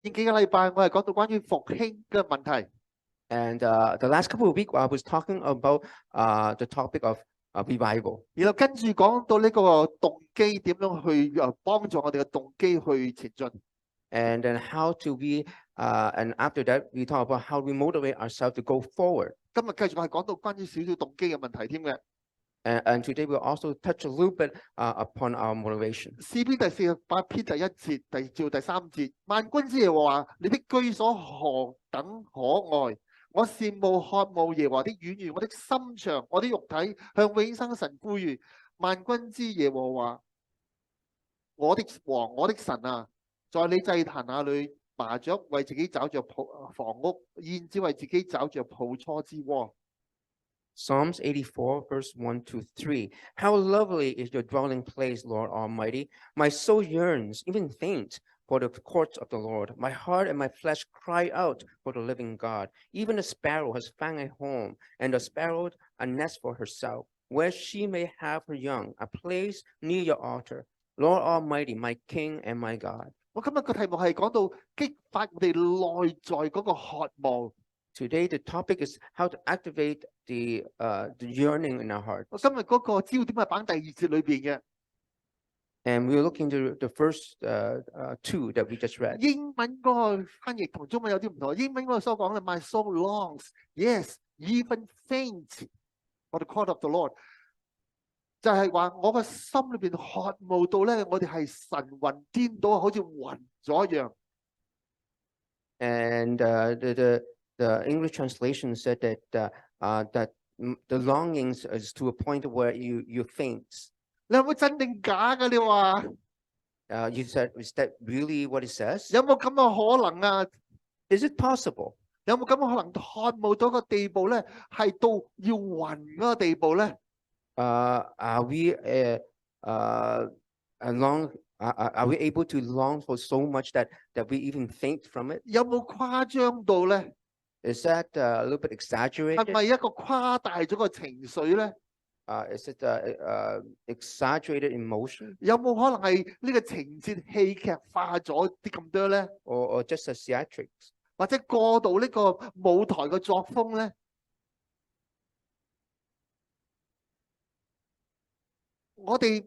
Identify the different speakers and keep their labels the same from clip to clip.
Speaker 1: 呢幾個禮拜我係講到關於復興嘅問題。
Speaker 2: And the last couple of weeks, I was talking about the topic of revival.
Speaker 1: 然後跟住講到呢個動機點樣去幫助我哋嘅動機去前進。
Speaker 2: And then how to be, and after that, we talk about how we motivate ourselves to go forward.
Speaker 1: 今日繼續係講到關於少少動機嘅問題添嘅。
Speaker 2: And today we'll also touch a little bit upon our motivation.
Speaker 1: 詩篇第48篇第1節至第3節，萬軍之耶和華，你的居所何等可愛！我羨慕渴慕耶和華的院宇，我的心腸，我的肉體向永生神呼籲。萬軍之耶和華，我的王，我的神啊，在你祭壇那裏，麻雀為自己找着房屋，燕子為自己找着抱雛之窩。
Speaker 2: Psalms 84, verse 1 to 3. How lovely is your dwelling place, Lord Almighty! My soul yearns, even faint, for the courts of the Lord. My heart and my flesh cry out for the living God. Even the sparrow has found a home, and the sparrow a nest for herself, where she may have her young, a place near your altar. Lord Almighty, my King and my God.
Speaker 1: 我今日個題目係講到激發我哋內在嗰個渴望。
Speaker 2: Today, the topic is how to activate the yearning in our heart.
Speaker 1: 我今日嗰個焦點係擺喺第2節裏邊嘅。
Speaker 2: And we'll look into the first two that we just read.
Speaker 1: 英文嗰個翻譯同中文有啲唔同。英文嗰個所講咧 ，My soul longs, yes, even faint for the court of the Lord， 就係話我個心裏邊渴慕到咧，我哋係神魂顛倒，好似暈咗一樣。
Speaker 2: And the English translation said that that the longings is to a point where you faint.
Speaker 1: 你有冇真定假㗎？你話
Speaker 2: You said, is that really what it says?
Speaker 1: 有冇咁嘅可能啊？
Speaker 2: Is it possible?
Speaker 1: 有冇咁嘅可能渴慕到個地步咧，係到要暈嗰個地步咧？
Speaker 2: Are we are we able to long for so much that we even faint from it?
Speaker 1: 有冇誇張到咧？
Speaker 2: Is that a little bit
Speaker 1: 係
Speaker 2: exaggerated?
Speaker 1: 咪一個誇大咗個情緒咧？
Speaker 2: Is it exaggerated emotion?
Speaker 1: 有冇可能係呢個情節戲劇化咗啲咁多咧？
Speaker 2: Or just a theatrics?
Speaker 1: 或者過度呢個舞台嘅作風咧？我哋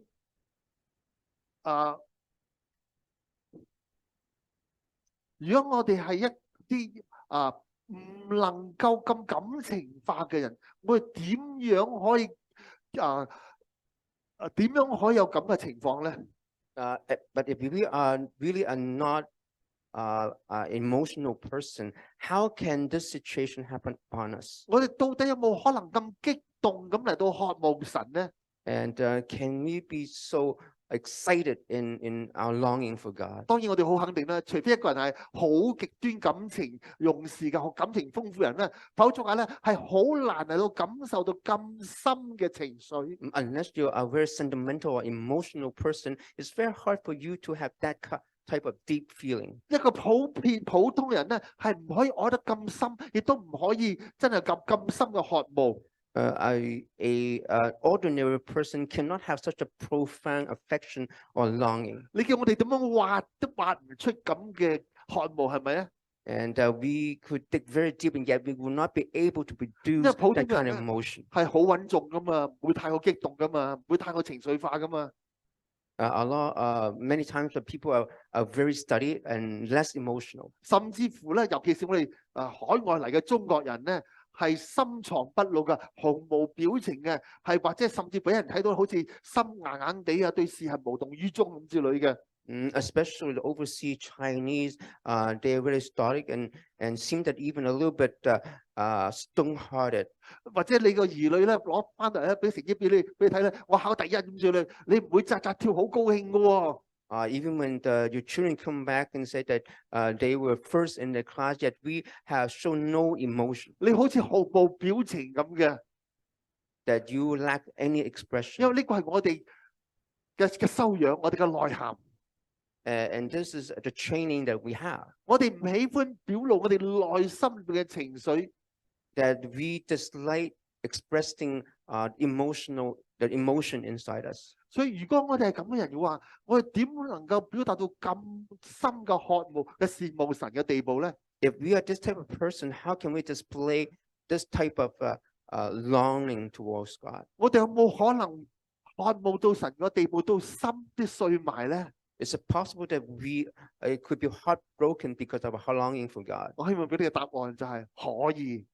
Speaker 1: 如果我哋係一啲唔能夠咁感情化嘅人，我哋點樣可以點樣可以有咁嘅情況咧？
Speaker 2: But if we are really not emotional person, how can this situation happen upon us?
Speaker 1: 我哋到底有冇可能咁激動咁嚟到渴慕神咧？
Speaker 2: And can we be so excited in our longing for God?
Speaker 1: 當然我哋好肯定啦，除非一個人係好極端感情用事嘅、感情豐富人咧，否則話咧係好難嚟到感受到咁深嘅情緒。
Speaker 2: Unless you are a very sentimental or emotional person, it's very hard for you to have that type of deep feeling.
Speaker 1: 一個普通人咧係唔可以愛得咁深，亦都唔可以真係咁深嘅渴慕。
Speaker 2: A ordinary person cannot have such a profound affection or longing.
Speaker 1: 你叫我哋點樣挖都挖唔出咁嘅渴慕，係咪啊？
Speaker 2: And we could dig very deep, and yet we will not be able to produce that kind of emotion.
Speaker 1: 係好穩重噶嘛，唔會太過激動噶嘛，唔會太過情緒化噶嘛。
Speaker 2: Many times the people are very studied and less emotional.
Speaker 1: 甚至乎咧，尤其是我哋海外嚟嘅中國人咧，係深藏不露嘅，毫無表情嘅，係或者甚至俾人睇到好似心硬硬地啊，對事係無動於衷咁之類嘅。
Speaker 2: Especially the overseas Chinese, they are very stoic and seem that even a little bit stone-hearted.
Speaker 1: 或者你個兒女咧攞翻嚟咧，俾成績俾你睇咧，我考第一咁之類，你唔會扎扎跳好高興嘅喎。
Speaker 2: Even when your children come back and say that they were first in the class, yet we have shown no emotion.
Speaker 1: 你好似毫無表情咁嘅。
Speaker 2: That you lack any expression.
Speaker 1: 因為呢個係我哋嘅修養，我哋嘅內涵。
Speaker 2: And this is the training that we have.
Speaker 1: 我哋唔喜歡表露我哋內心嘅情緒。
Speaker 2: That we dislike expressing the emotion inside us.
Speaker 1: 所以如果我哋係咁嘅人嘅話，我哋點能夠表達到咁深嘅渴慕嘅羨慕神嘅地步咧？
Speaker 2: If we are this type of person, how can we display this type of longing towards God?
Speaker 1: 我哋有冇可能渴慕到神嘅地步到心啲碎埋咧？
Speaker 2: Is it possible that it could be heartbroken because of our longing for God?
Speaker 1: 我希望俾你嘅答案就係可以。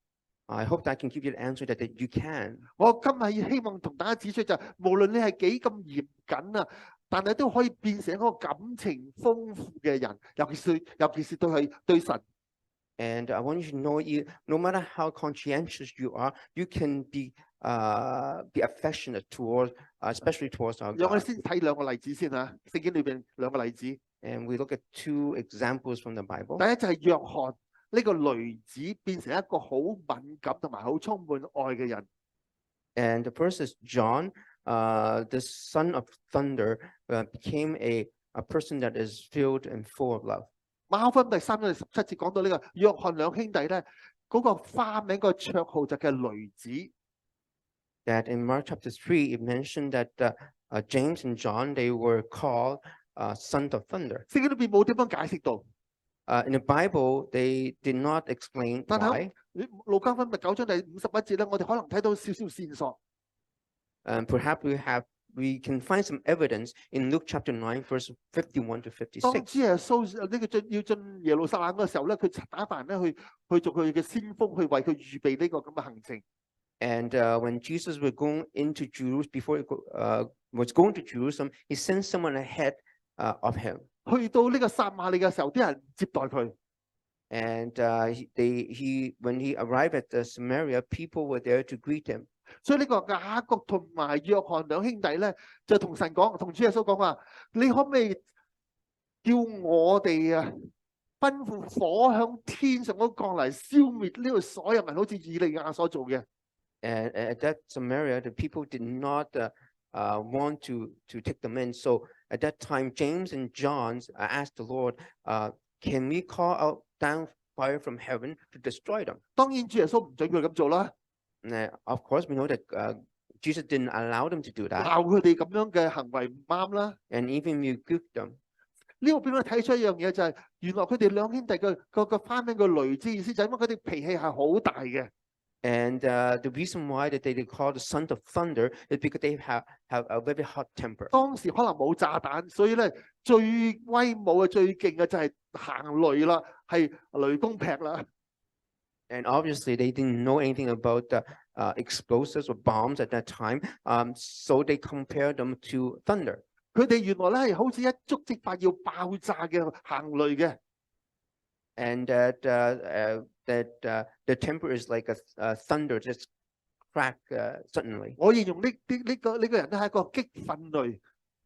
Speaker 2: I hope that I can give you the answer that you can.
Speaker 1: 我今日希望同大家指出就係，無論你係幾咁嚴謹啊，但係都可以變成一個感情豐富嘅人，尤其是對神。
Speaker 2: And I want you to know, no matter how conscientious you are, you can be affectionate towards, especially towards our
Speaker 1: 讓我哋
Speaker 2: God.
Speaker 1: 先睇兩個例子先嚇，聖經裏邊兩個例子。
Speaker 2: And we look at two examples from the Bible.
Speaker 1: 第一就係約翰呢個雷子變成一個好敏感同埋好充滿愛嘅人。
Speaker 2: And the first is John, the son of thunder, became a person that is filled and full of love.
Speaker 1: 馬可福音第3章第17節講到呢個約翰兩兄弟咧，嗰個花名個綽號就叫雷子。
Speaker 2: That in Mark chapter 3, it mentioned that James and John, they were called sons of thunder.
Speaker 1: 聖經裏邊冇點樣解釋到。
Speaker 2: In the Bible, they did not explain
Speaker 1: 但
Speaker 2: why.
Speaker 1: 係路加福音第9章第51節咧，我哋可能睇到少少線索。
Speaker 2: Perhaps we can find some evidence in Luke chapter 9, verse 51 to
Speaker 1: 當
Speaker 2: 56.
Speaker 1: 主耶穌呢個要進耶路撒冷嘅時候咧，佢打扮咧去做佢嘅先鋒，去為佢預備呢個咁嘅行程。
Speaker 2: And when Jesus was going into Jerusalem, before he was going to Jerusalem, he sent someone ahead of him.
Speaker 1: 去到呢個撒瑪利嘅時候，啲人接待佢。
Speaker 2: And when he arrived at Samaria, people were there to greet him.
Speaker 1: 所以呢個雅各同埋約翰兩兄弟咧，就同神講，同主耶穌講話：你可唔可以叫我哋啊，吩咐火響天上嗰降嚟，消滅呢度所有人，好似以利亞所做嘅。
Speaker 2: And at that Samaria, the people did not want to take them in. So at that time, James and John asked the Lord, can we call out down fire from heaven to destroy them?
Speaker 1: 當然主耶穌唔準佢咁做啦，
Speaker 2: Of course, we know that Jesus didn't allow them to do that.
Speaker 1: 鬧佢哋咁樣嘅行為唔啱啦。
Speaker 2: And even rebuked them.
Speaker 1: 呢個俾我睇出一樣嘢就係，原來佢哋兩兄弟嘅花名個雷之意思就係因為佢哋脾氣係好大嘅。
Speaker 2: And the reason why that they call the sons of thunder is because they have a very hot temper.
Speaker 1: 當時可能冇炸彈，所以咧最威武嘅、最勁嘅就係行雷啦，係雷公劈啦。
Speaker 2: And obviously, they didn't know anything about the explosives or bombs at that time. So they compared them to thunder.
Speaker 1: 佢哋原來咧係好似一觸即發要爆炸嘅行雷嘅。
Speaker 2: And that the temper is like a thunder just crack suddenly.
Speaker 1: 我形容呢個人咧係一個激憤雷，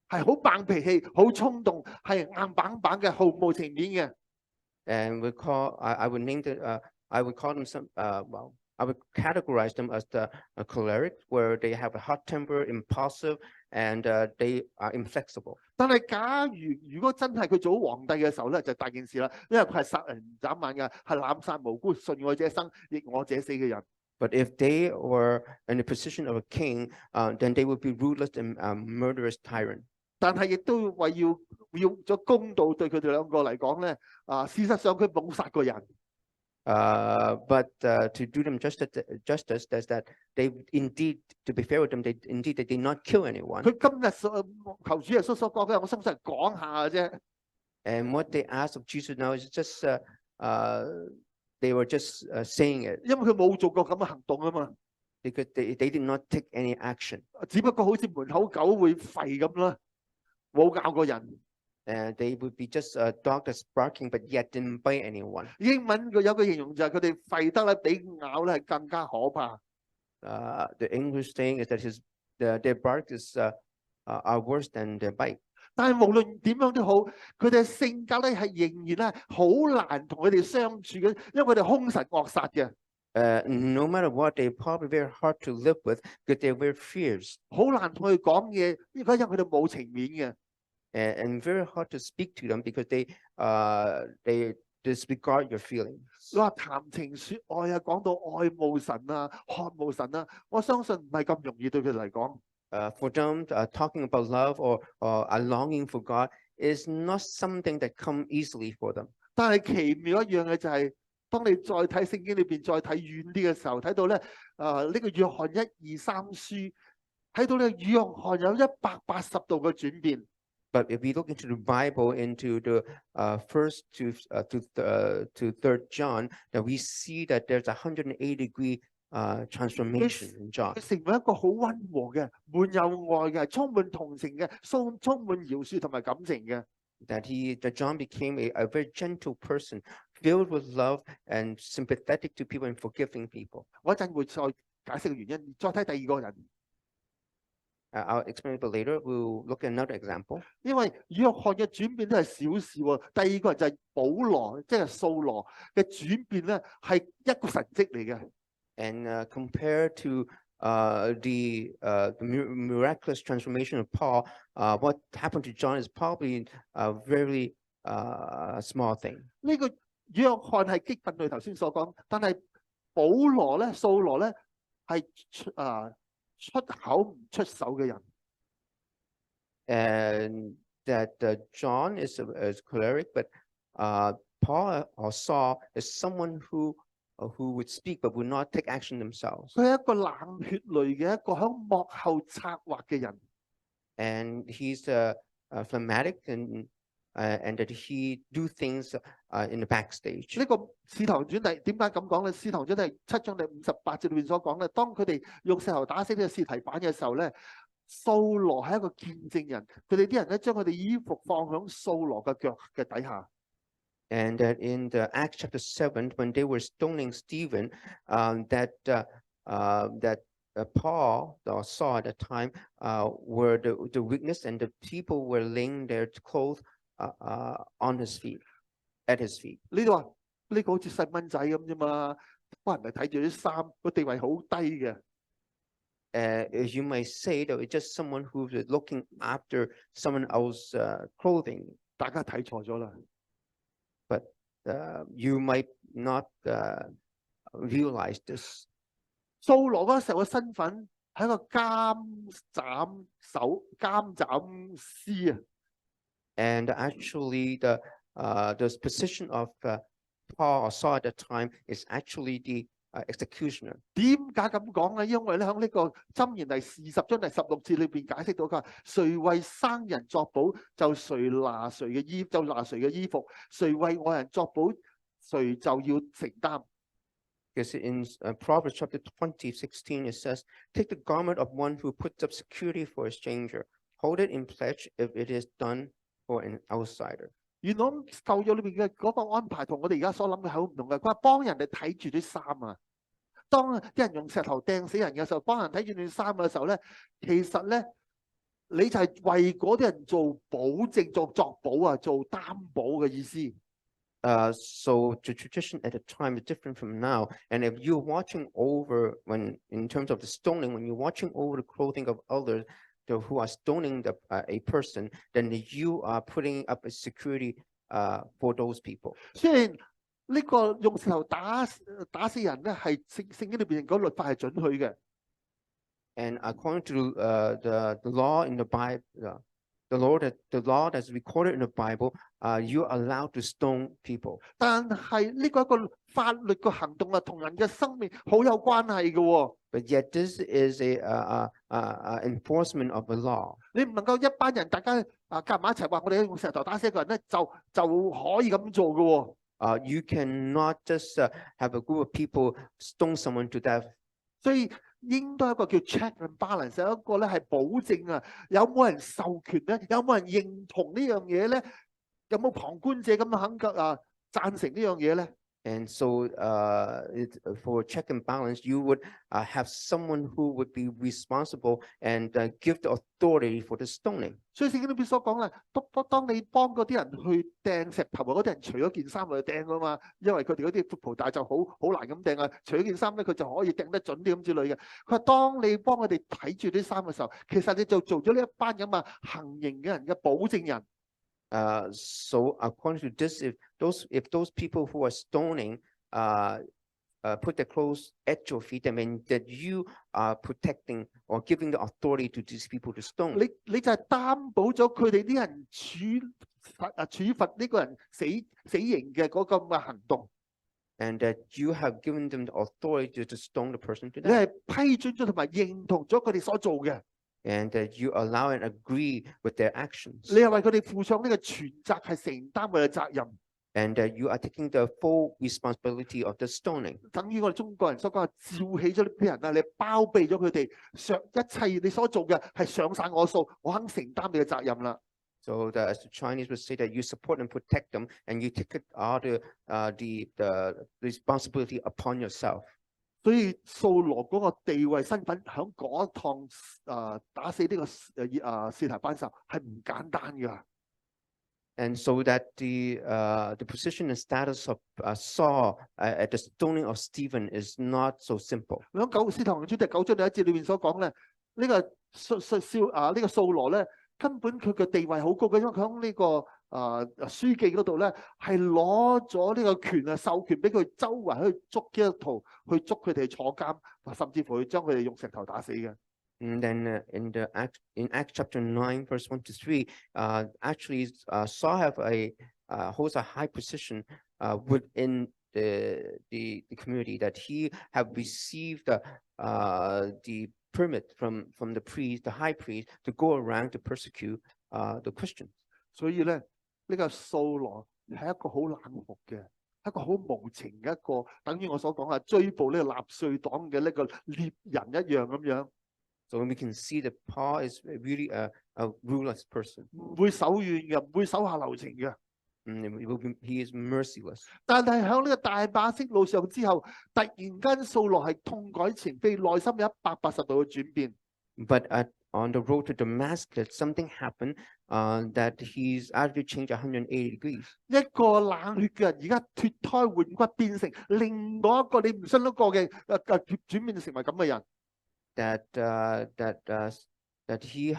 Speaker 1: 係好猛脾氣、好衝動，係硬板板嘅、毫無情面嘅。
Speaker 2: And I would name I would call them I would categorize them as the choleric, where they have a hot temper, impulsive, and they are inflexible.
Speaker 1: 但係假如果真係佢做皇帝嘅時候咧，就大件事啦，因為佢係殺人斬眼嘅，係濫殺無辜、順我者生、逆我者死嘅人。
Speaker 2: But if they were in the position of a king, then they would be ruthless and murderous tyrant.
Speaker 1: 但係亦都為要咗公道對佢哋兩個嚟講咧，事實上佢冇殺過人。
Speaker 2: But to do them justice, that's that they indeed, to be fair with them, they did not kill anyone.
Speaker 1: 佢今日求主耶穌所講嘅，我相信係講下嘅啫。
Speaker 2: And what they asked of Jesus now is just they were just saying it
Speaker 1: 因為佢冇做過咁嘅行動啊嘛，
Speaker 2: because they did not take any action.
Speaker 1: 只不過好似門口狗會吠咁啦，冇咬過人。
Speaker 2: And they would be just a dog that's barking, but yet didn't bite anyone.
Speaker 1: 英文佢有個形容就係佢哋吠得咧比咬咧係更加可怕。
Speaker 2: The English saying is that their bark are worse than their bite.
Speaker 1: 但係無論點樣都好，佢哋嘅性格咧係仍然咧好難同佢哋相處嘅，因為佢哋兇神惡煞嘅。
Speaker 2: No matter what, they're probably very hard to live with because they're very fierce.
Speaker 1: 好難同佢講嘢，因為佢哋冇情面嘅。
Speaker 2: And very hard to speak to them because they disregard your feelings.
Speaker 1: 你話談情説愛啊，講到愛慕神啊、渴慕神啊，我相信唔係咁容易對佢哋嚟講。
Speaker 2: for them, talking about love or a longing for God is not something that come easily for them.
Speaker 1: 但係奇妙一樣嘅就係，當你再睇聖經裏邊再睇遠啲嘅時候，睇到咧呢個約翰1、2、3書，睇到咧約翰有180度嘅轉變。
Speaker 2: But if we look into the Bible, into the first to third John, that we see that there's a 180-degree transformation in John.
Speaker 1: 佢成為一個好溫和嘅、滿有愛嘅、充滿同情嘅、充滿饒恕同埋感情嘅。
Speaker 2: That John became a very gentle person, filled with love and sympathetic to people and forgiving people.
Speaker 1: 我一陣會再解釋嘅原因，再睇第二個人。
Speaker 2: I'll explain it later. We'll look at another example.
Speaker 1: 因為約翰嘅轉變都係小事喎。第二個人就係保羅，即係掃羅嘅轉變咧，係一個神蹟嚟嘅。
Speaker 2: And compared to the miraculous transformation of Paul, what happened to John is probably a very small thing.
Speaker 1: 呢個約翰係激憤佢頭先所講，但係保羅咧、掃羅咧係出口唔出手嘅人。
Speaker 2: And that John is choleric, but Paul or Saul is someone who would speak but would not take action themselves.
Speaker 1: 佢係一個冷血類嘅一個喺幕後策劃嘅人。
Speaker 2: And he's phlegmatic and that he do things in the backstage.
Speaker 1: 呢個使徒行傳點解咁講咧？使徒行傳第7章第58節裏邊所講咧，當佢哋用石頭打死呢個司提反嘅時候咧，掃羅係一個見證人，佢哋啲人咧將佢哋衣服放響掃羅嘅腳嘅底下。
Speaker 2: And that in the Acts chapter 7, when they were stoning Stephen, Paul or Saul at the time were the witness, and the people were laying their clothes on his feet, at his feet.
Speaker 1: 呢度話呢個好似細蚊仔咁啫嘛，幫人哋睇住啲衫，個地位好低嘅。
Speaker 2: You may say that it's just someone who's looking after someone else's clothing.
Speaker 1: 大家睇錯咗啦。
Speaker 2: But you might not realize this.
Speaker 1: 掃羅嗰時候嘅身份係一個監斬師啊。
Speaker 2: And actually, the position of Paul or Saul at that time is actually the executioner.
Speaker 1: 點解咁講咧？因為咧喺呢個箴言第20章第16節裏邊解釋到，佢話誰為生人作保，就誰拿誰嘅衣服；誰為愛人作保，誰就要承擔。
Speaker 2: Because in Proverbs chapter 20:16 it says, "Take the garment of one who puts up security for a stranger, hold it in pledge if it is done for an outsider."
Speaker 1: 原來舊約裏邊嘅嗰個安排同我哋而家所諗嘅係好唔同嘅。佢話幫人哋睇住啲衫啊，當啲人用石頭掟死人嘅時候，幫人睇住段衫嘅時候咧，其實咧你就係為嗰啲人做保證、作保啊、做擔保嘅意思。
Speaker 2: So the tradition at the time is different from now. And if you're watching over, when in terms of the stoning, when you're watching over the clothing of others who are stoning a person, then you are putting up a security for those people.
Speaker 1: 雖然呢個用石頭打死人咧，係聖經裏邊嗰律法係准許嘅。
Speaker 2: And according to the law in the Bible, the law that's recorded in the Bible, you're allowed to stone people.
Speaker 1: 但係呢個一個法律嘅行動啊，同人嘅生命好有關係嘅喎。
Speaker 2: But yet this is a enforcement of the law.
Speaker 1: 你唔能夠一班人大家夾埋一齊話我哋用石頭打死一個人咧，就可以咁做嘅喎。
Speaker 2: You cannot just have a group of people stone someone to death.
Speaker 1: 所以應該一個叫 check and balance， 有一個咧係保證啊，有冇人授權咧？有冇人認同呢樣嘢咧？有冇旁觀者咁肯贊成呢樣嘢咧？
Speaker 2: And so for check and balance, you would have someone who would be responsible and give the authority for the stoning.
Speaker 1: 所以聖經裏邊所講啦，當你幫嗰啲人去掟石頭，嗰啲人除咗件衫去掟噶嘛，因為佢哋嗰啲闊袍大就好難咁掟啊，除咗件衫咧，佢就可以掟得準啲咁之類嘅。佢話當你幫佢哋睇住啲衫嘅時候，其實你就做咗呢一班咁啊行刑嘅人嘅保證人。
Speaker 2: So according to this, if those people who are stoning put their clothes at your feet, and mean that you are protecting or giving the authority to these people to stone.
Speaker 1: 你就係擔保咗佢哋啲人處罰呢個人死刑嘅嗰個咁嘅行動。
Speaker 2: And that you have given them the authority to stone the person to
Speaker 1: 你
Speaker 2: death.
Speaker 1: 係批准咗同埋認同咗佢哋所做嘅。
Speaker 2: And that you allow and agree with their actions.
Speaker 1: 你係為佢哋負上呢個全責，係承擔佢嘅責任。
Speaker 2: And that you are taking the full responsibility of the stoning.
Speaker 1: 等於我哋中國人所講，召起咗呢啲人啦，你包庇咗佢哋，一切你所做嘅係上晒我數，我肯承擔你嘅責任啦。
Speaker 2: So as the Chinese would say that you support and protect them, and you take all the responsibility upon yourself.
Speaker 1: 所以掃羅嗰個地位身份喺嗰一趟打死呢個司提反手係唔簡單噶。
Speaker 2: And so that the position and status of Saul at the stoning of Stephen is not so simple.
Speaker 1: 喺使徒行傳第9章第1節裏面所講咧，呢個掃羅咧，根本佢嘅地位好高嘅，因為佢喺呢個書記嗰度咧，係攞咗呢個權授權俾佢周圍去捉基督徒，去捉佢哋坐監，甚至乎去將佢哋用石頭打死嘅。
Speaker 2: And then in Acts chapter 9, verse 1 to 3, actually Saul holds a high position within the community, that he have received the permit from the priest, the high priest, to go around to persecute the Christians.
Speaker 1: 所以咧，呢個掃羅係一個好冷酷嘅，一個好無情嘅一個，等於我所講追捕呢個納粹黨嘅呢個獵人一樣咁樣。
Speaker 2: So we can see that Paul is really a ruthless person.
Speaker 1: 唔會手軟嘅，唔會手下留情嘅。
Speaker 2: He is merciless.
Speaker 1: 但係喺呢個大馬色路上之後，突然間掃羅係痛改前非，內心有180度嘅轉變。
Speaker 2: But on the road to Damascus, something happened that he's actually changed 180 degrees.
Speaker 1: 一個冷血嘅人，而家脫胎換骨，變成另外一個你唔信得過嘅轉變成為咁嘅人。
Speaker 2: That he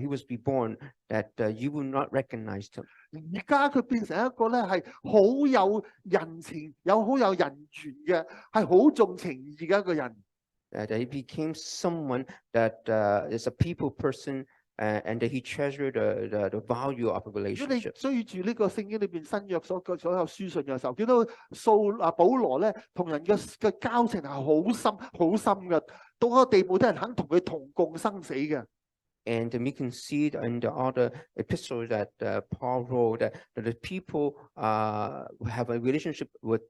Speaker 2: was reborn, that you will not recognize him.
Speaker 1: 而家佢變成一個咧係好有人情、好有人緣嘅，係好重情義嘅一個人。
Speaker 2: That he became someone that is a people person, and that he treasured the value of a
Speaker 1: 如果你
Speaker 2: relationship.
Speaker 1: 追住呢個聖經裏邊新約所有書信嘅時候，見到保羅咧同人嘅交情係好深嘅，到個地步啲人肯同佢同共生死嘅。
Speaker 2: And we can see in the other epistles that Paul wrote that the people have a relationship with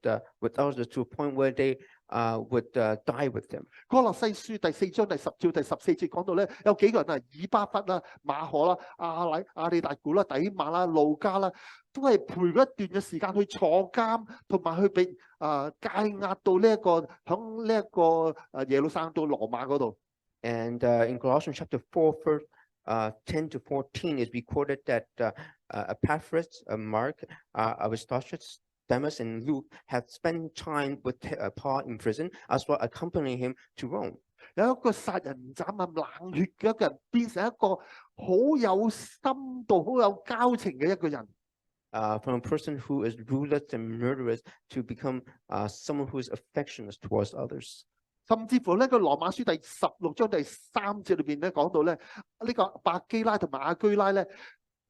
Speaker 2: others to a point where they would die with them.
Speaker 1: 哥羅西書第4章第10至第14節講到咧，有幾個人啊，以巴弗啦、馬可啦、亞利大古啦、底馬啦、路加啦，都係陪咗一段嘅時間去坐監，同埋去被戒押到呢一個響呢一個耶路撒冷到羅馬嗰度。
Speaker 2: And in Colossians chapter 4, verse 10 to 14 is recorded that Epaphras, Mark, Aristarchus, Demas, and Luke had spent time with Paul in prison, as well accompanying him to Rome.
Speaker 1: 有一個殺人唔斬啊冷血嘅一個人，變成一個好有深度、好有交情嘅一個人。
Speaker 2: From a person who is ruthless and murderous to become someone who is affectionate towards others.
Speaker 1: 甚至乎呢個羅馬書第16章第3節裏邊咧講到咧，呢個百基拉同埋亞居拉咧，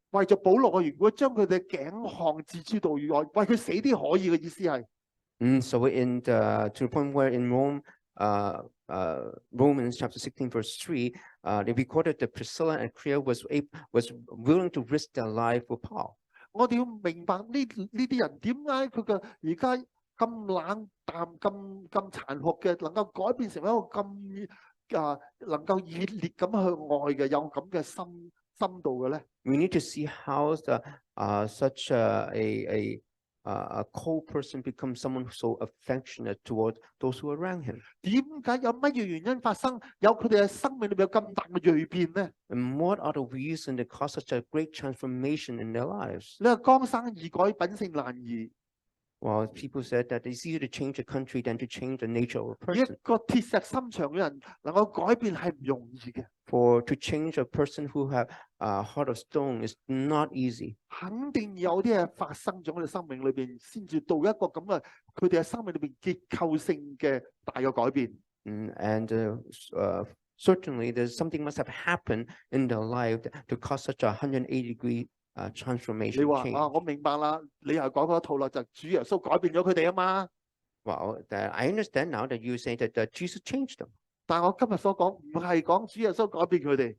Speaker 1: 為咗保羅嘅緣故，將佢哋頸項置諸度以外，為佢死啲可以嘅意思係。
Speaker 2: So to the point where in Rome, Romans chapter 16 verse 3, they recorded that Priscilla and Aquila was willing to risk their life for Paul.
Speaker 1: 我哋要明白呢啲人點解佢嘅而家咁冷淡、咁殘酷嘅，能夠改變成一個咁能夠熱烈咁去愛嘅，有咁嘅深度嘅咧。
Speaker 2: We need to see how such a cold person becomes someone so affectionate toward those who are around him.
Speaker 1: 點解有乜嘢原因發生，有佢哋嘅生命裏邊有咁大嘅蛻變咧？
Speaker 2: And what are the reasons that cause such a great transformation in their lives?
Speaker 1: 你話江山易改，品性難移。
Speaker 2: Well, people said that it's easier to change a country than to change the nature of a
Speaker 1: 一
Speaker 2: person.
Speaker 1: 個鐵石心腸嘅人能夠改變係唔容易嘅，
Speaker 2: For to change a person who have a heart of stone is not easy.
Speaker 1: 肯定有啲嘢發生咗我哋生命裏邊，先至到一個咁嘅佢哋喺生命裏邊結構性嘅大嘅改變。
Speaker 2: Certainly, there's something must have happened in their life to cause such a 180-degree
Speaker 1: 你
Speaker 2: transformation
Speaker 1: 話
Speaker 2: change.
Speaker 1: 我明白啦，你又講嗰一套啦，就主耶穌改變咗佢哋啊嘛。
Speaker 2: Well, I understand now that you say that Jesus changed them.
Speaker 1: 但係我今日所講唔係講主耶穌改變佢哋，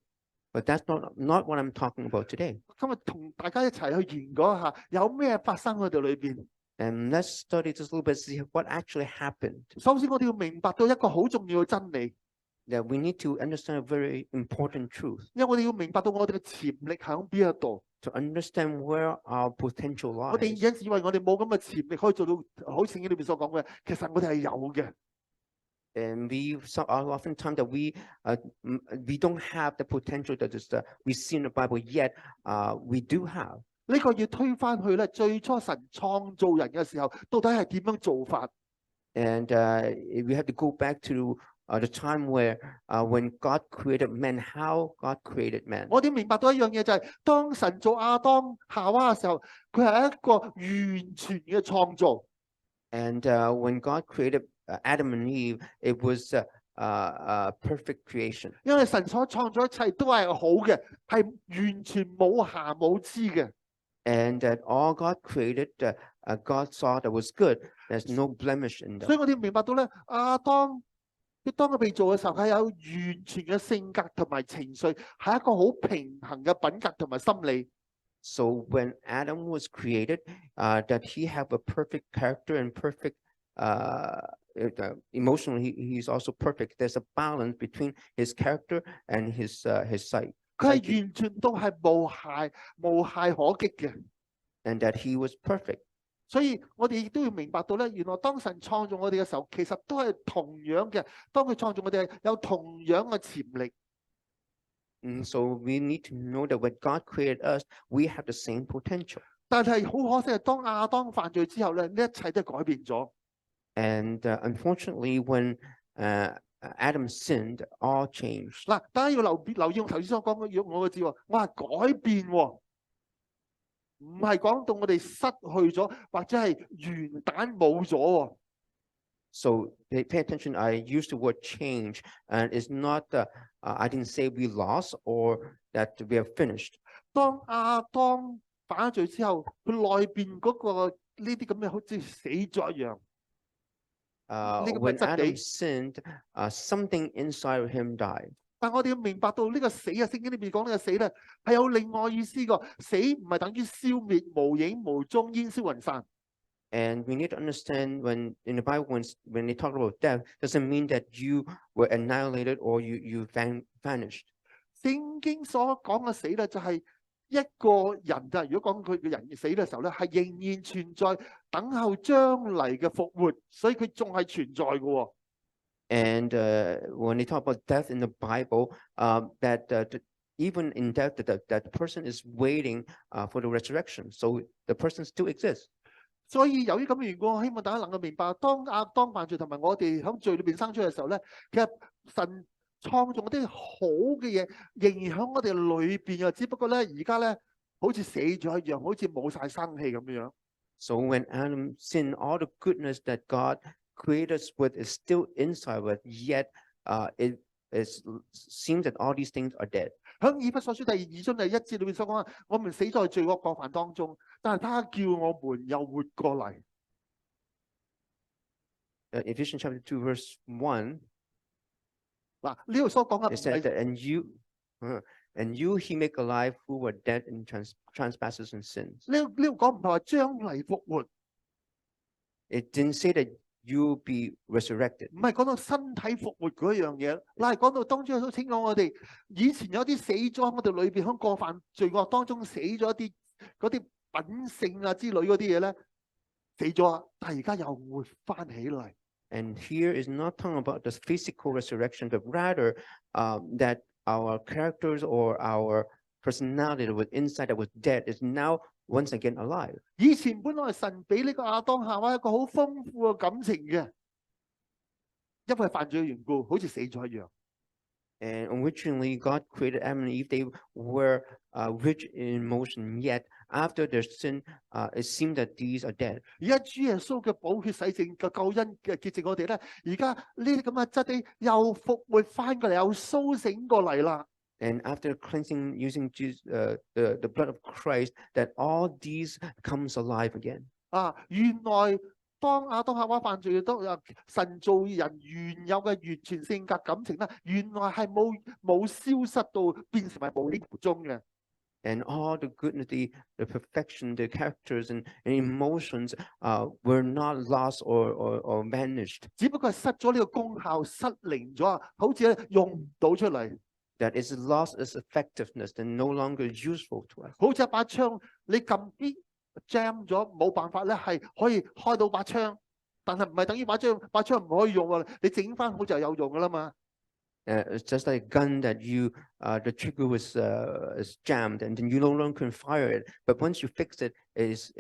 Speaker 2: But that's not what I'm talking about today.
Speaker 1: 今日同大家一齊去研究一下有咩發生喺度裏邊。
Speaker 2: And let's study this a little bit, see what actually happened.
Speaker 1: 首先我哋要明白到一個好重要嘅真理，
Speaker 2: That we need to understand a very important truth.
Speaker 1: 因為我哋要明白到我哋嘅潛力喺邊一度。
Speaker 2: To understand where our potential
Speaker 1: 我哋
Speaker 2: lies.
Speaker 1: 有陣時以為我哋冇咁嘅潛力可以做到好似聖經裏邊所講嘅，其實我哋係有嘅。
Speaker 2: And oftentimes that we don't have the potential that is we see in the Bible yet. We do have.
Speaker 1: 呢個要推翻去咧，最初神創造人嘅時候，到底係點樣做法？
Speaker 2: And we have to go back to the time where when God created man, how God created man.
Speaker 1: 我哋明白到一樣嘢就係、當神做亞當夏娃嘅時候，佢係一個完全嘅創造。
Speaker 2: And when God created Adam and Eve, it was a perfect creation.
Speaker 1: 因為神所創造一切都係好嘅，係完全冇瑕冇疵嘅。
Speaker 2: And that all God created, God saw that was good. There's no blemish in
Speaker 1: 所以
Speaker 2: them.
Speaker 1: 我哋明白到咧，亞當當佢被做嘅時候，係有完全嘅性格同埋情緒，係一個好平衡嘅品格同埋心理。
Speaker 2: So when Adam was created, that he have a perfect character and perfect emotionally, he's also perfect. There's a balance between his character and his sight.
Speaker 1: 佢係完全都係無懈可擊嘅。
Speaker 2: And that he was perfect.
Speaker 1: 所以我哋亦都要明白到咧，原來當神創造我哋嘅時候，其實都係同樣嘅。當佢創造我哋，有同樣嘅潛力。
Speaker 2: And so we need to know that when God created us, we have the same potential.
Speaker 1: 但係好可惜係，當亞當犯罪之後咧，呢一切都改變咗。
Speaker 2: And unfortunately, when Adam sinned, all changed.
Speaker 1: 嗱，大家要留意我頭先所講嘅我嘅字喎，我係改變喎，唔係講到我哋失去咗或者係完蛋冇咗喎。
Speaker 2: So pay attention. I used the word change, and it's not I didn't say we lost or that we are finished.
Speaker 1: 當亞當犯咗罪之後，佢內邊嗰個呢啲咁嘅好似死咗一樣。
Speaker 2: When Adam sinned, something inside of him died.
Speaker 1: 但我哋要明白到呢個死啊，聖經裏面講呢個死咧係有另外意思個，死唔係等於消滅、無影無蹤、煙消雲散。
Speaker 2: And we need to understand when in the Bible, when they talk about death, doesn't mean that you were annihilated or you vanished.
Speaker 1: 聖經所講嘅死咧，就係一個人啊，如果講佢嘅人死嘅時候咧，係仍然存在，等候將嚟嘅復活，所以佢仲係存在嘅喎。
Speaker 2: And when they talk about death in the Bible, even in death, that person is waiting for the resurrection. So the person still exists.
Speaker 1: 所以由於咁嘅緣故，我希望大家能夠明白，當亞當犯罪同埋我哋喺罪裏邊生出嘅時候咧，其實神創造嗰啲好嘅嘢，仍然喺我哋裏邊啊。只不過咧，而家咧好似死咗一樣，好似冇晒生氣咁樣。
Speaker 2: So when Adam sinned, all the goodness that God created us with is still inside of us, yet it seems that all these things are dead.
Speaker 1: 喺以弗所書第2章第1節裏面所講，我們死在罪惡過犯當中，但係他叫我們又活過嚟。
Speaker 2: Ephesians chapter 2 verse 1.
Speaker 1: 嗱，呢度所講嘅
Speaker 2: It said that and you he make alive who were dead in trespasses and sins.
Speaker 1: 呢度講唔係話將嚟復活，
Speaker 2: It didn't say that you be resurrected.
Speaker 1: 唔係講到身體復活嗰一樣嘢，嗱係講到當中都清楚我哋以前有啲死咗，我哋裏邊喺過犯罪惡當中死咗一啲嗰啲品性啊之類嗰啲嘢咧，死咗，但係而家又活翻起嚟。
Speaker 2: And here is not talking about the physical resurrection, but rather that our characters or our personality that was inside that was dead is now once again alive.
Speaker 1: 以前本來神俾呢個亞當夏娃一個好豐富嘅感情嘅，因為犯罪嘅緣故，好似死咗一樣。
Speaker 2: And originally, God created Adam and Eve. They were rich in emotion. Yet, after their sin, it seemed that these are dead.
Speaker 1: 而家主耶穌嘅寶血洗淨嘅救恩嘅潔淨我哋咧，而家呢啲咁嘅質地又復活翻過嚟，又甦醒過嚟啦。
Speaker 2: And after cleansing using the blood of Christ, that all these comes alive again.
Speaker 1: 原來當亞當夏娃犯罪都神造人原有嘅完全性格感情咧，原來係冇消失到，變成為無影無蹤嘅。
Speaker 2: And all the goodness, the perfection, the characters and emotions were not lost or vanished.
Speaker 1: 只不過係失咗呢個功效，失靈咗，好似用唔到出嚟。
Speaker 2: That is lost its effectiveness and no longer useful to us.
Speaker 1: 好似一把槍，你撳啲 jam 咗，冇辦法咧係可以開到把槍，但係唔係等於把槍唔可以用喎，你整翻好就有用噶啦嘛。
Speaker 2: It's just like a gun that the trigger was jammed and then you no longer can fire it. But once you fix it, is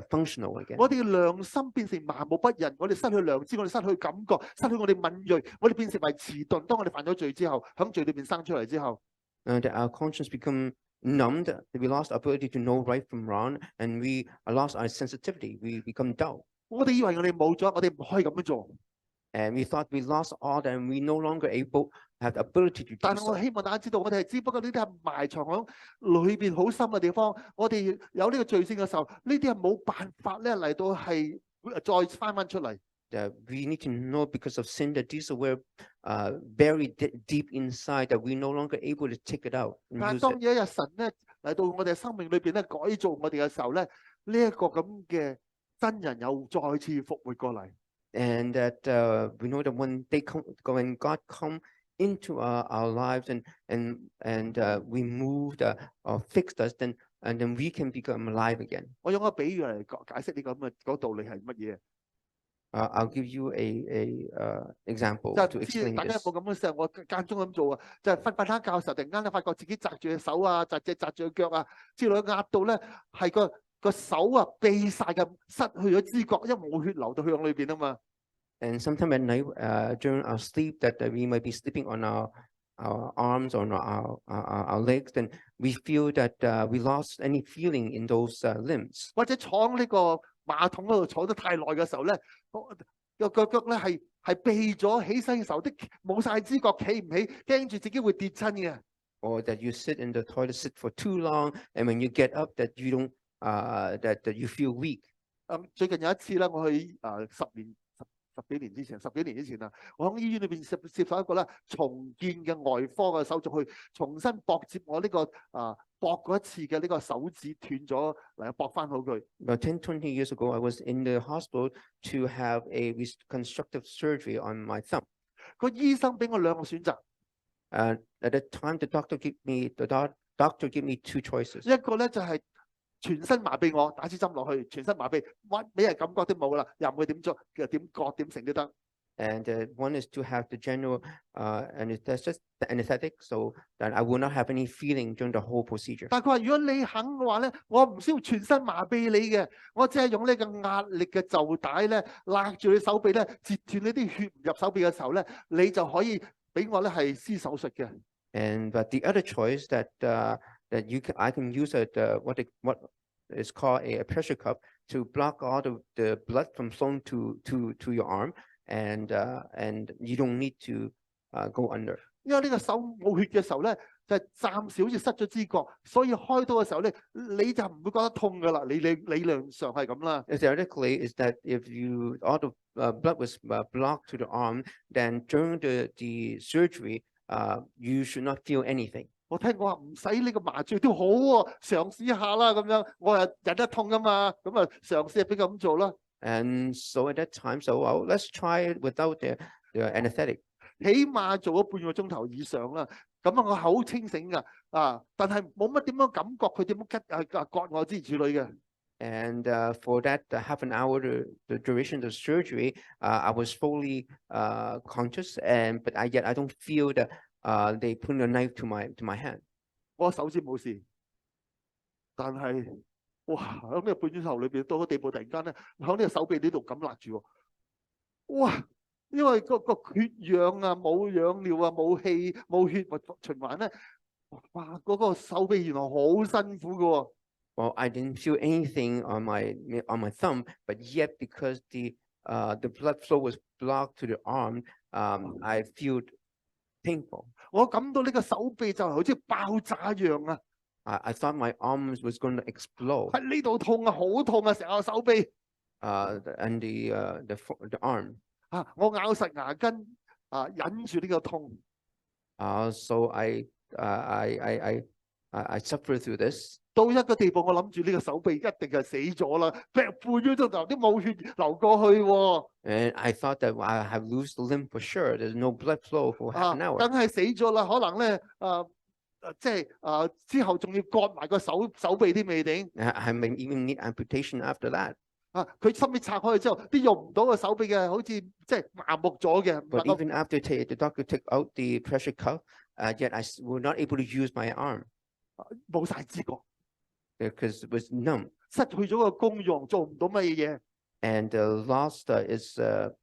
Speaker 2: functional again.
Speaker 1: 我哋嘅良心變成麻木不仁，我哋失去良知，我哋失去感覺，失去我哋敏鋭，我哋變成為遲鈍。當我哋犯咗罪之後，喺罪裏邊生出嚟之後，
Speaker 2: That our conscience become numbed. We lost our ability to know right from wrong, and we lost our sensitivity. We become dull.
Speaker 1: 我哋以為我哋冇咗，我哋唔可以咁樣做。
Speaker 2: And we thought we lost all that, and we no longer have the ability to do
Speaker 1: 但係我
Speaker 2: so.
Speaker 1: 希望大家知道，我哋係只不過呢啲係埋藏喺裏邊好深嘅地方。我哋有呢個罪性嘅時候，呢啲係冇辦法咧嚟到係再翻出嚟。
Speaker 2: We need to know because of sin that these were buried deep inside, that we no longer able to take it out
Speaker 1: 但
Speaker 2: and
Speaker 1: 係
Speaker 2: use
Speaker 1: 當
Speaker 2: it.
Speaker 1: 有一日神咧嚟到我哋嘅生命裏邊咧改造我哋嘅時候咧，呢一個咁嘅真人又再次復活過嚟。
Speaker 2: And that we know that when God come into our lives and we moved or fixed us, then we can become alive again.
Speaker 1: 我用個比喻嚟解釋呢個咁嘅嗰道理係乜嘢？
Speaker 2: I'll give you a example
Speaker 1: 就
Speaker 2: to
Speaker 1: 係知
Speaker 2: explain
Speaker 1: 大家有
Speaker 2: this.
Speaker 1: 冇咁嘅時候，我間中咁做啊，就係瞓下覺嘅時候，突然間咧發覺自己紮住隻手啊，紮住隻腳啊，之類壓到咧係個手啊痹晒咁，失去咗知覺，因為冇血流到向裏邊啊嘛。
Speaker 2: And sometime at night, during our sleep, that we might be sleeping on our arms or on our legs, then we feel that we lost any feeling in those limbs.
Speaker 1: 或者坐喺呢個馬桶嗰度坐得太耐嘅時候咧，個腳咧係痹咗，起身嘅時候啲冇晒知覺，企唔起，驚住自己會跌親嘅。
Speaker 2: Or that you sit in the toilet sit for too long, and when you get up, that you don't that you feel weak.
Speaker 1: 最近有一次咧，我去十幾年之前啊，我喺醫院裏邊接受一個咧重建嘅外科嘅手術，去重新駁接我呢個駁過一次嘅呢個手指斷咗嚟駁翻好佢。
Speaker 2: About 10-20 years ago, I was in the hospital to have a reconstructive surgery on my thumb.
Speaker 1: 個醫生俾我兩個選擇。
Speaker 2: At that time, the doctor gave me two choices.
Speaker 1: 一個咧就係全身麻痹我，打支針落去，全身麻痹，乜咩感覺都冇啦，又唔會點做，點割點成都得。
Speaker 2: And one is to have the general anesthetic, so that I will not have any feeling during the whole procedure.
Speaker 1: 但係佢話：如果你肯嘅話咧，我唔需要全身麻痹你嘅，我只係用呢個壓力嘅袖帶咧，勒住你手臂咧，截斷呢啲血唔入手臂嘅時候咧，你就可以俾我咧係施手術嘅。
Speaker 2: And but the other choice that I can use what is called a pressure cup to block all the blood from flowing to your arm, and you don't need to go under.
Speaker 1: 因為呢個手冇血嘅時候咧，就暫時好似失咗知覺，所以開刀嘅時候咧，你就唔會覺得痛噶啦。理論上係咁啦。
Speaker 2: Theoretically, is that if all the blood was blocked to the arm, then during the surgery, you should not feel anything.
Speaker 1: 我聽講話唔使呢個麻醉都好喎，嘗試一下啦咁樣。我又忍得痛噶嘛，咁啊嘗試俾佢咁做啦。
Speaker 2: And so at that time, let's try it without the anesthetic.
Speaker 1: 起碼做咗半個鐘頭以上啦，咁啊我好清醒噶，但係冇乜點樣感覺佢點樣割我之類嘅。
Speaker 2: And for that half an hour, the duration of the surgery, I was fully conscious, but yet I don't feel that they put a knife to my hand.
Speaker 1: 我手指冇事，但係哇！喺呢個半鐘頭裏邊，到個地步突然間咧，喺呢個手臂呢度咁勒住喎。哇！因為個缺氧啊，冇氧料啊，冇氣冇血循環咧，哇！嗰個手臂原來好辛苦㗎喎。
Speaker 2: Well, I didn't feel anything on my thumb, but yet because the blood flow was blocked to the arm, I feel painful.
Speaker 1: 我感到呢個手臂就好似爆炸一樣啊！
Speaker 2: I thought my arms was going to explode.
Speaker 1: 喺呢度痛啊，好痛啊，成個手臂。
Speaker 2: And the arm.
Speaker 1: 我咬實牙根忍住呢個痛。
Speaker 2: So I suffered through this.
Speaker 1: 到一個地步，我諗住呢個手臂一定係死咗啦，半個鐘頭啲冇血流過去喎。
Speaker 2: And I thought that I have lost the limb for sure. There's no blood flow for half an hour.
Speaker 1: 梗係死咗啦，可能咧即係之後仲要割埋個手臂添未定。
Speaker 2: I may even need amputation after that.
Speaker 1: 佢心尾拆開之後，啲用唔到個手臂嘅，好似即係麻木咗嘅。
Speaker 2: But even after the doctor took out the pressure cuff, yet I was not able to use my arm.
Speaker 1: 冇晒知覺。
Speaker 2: Because it was numb.
Speaker 1: 失去咗個功用，做唔到乜嘢。
Speaker 2: And lost its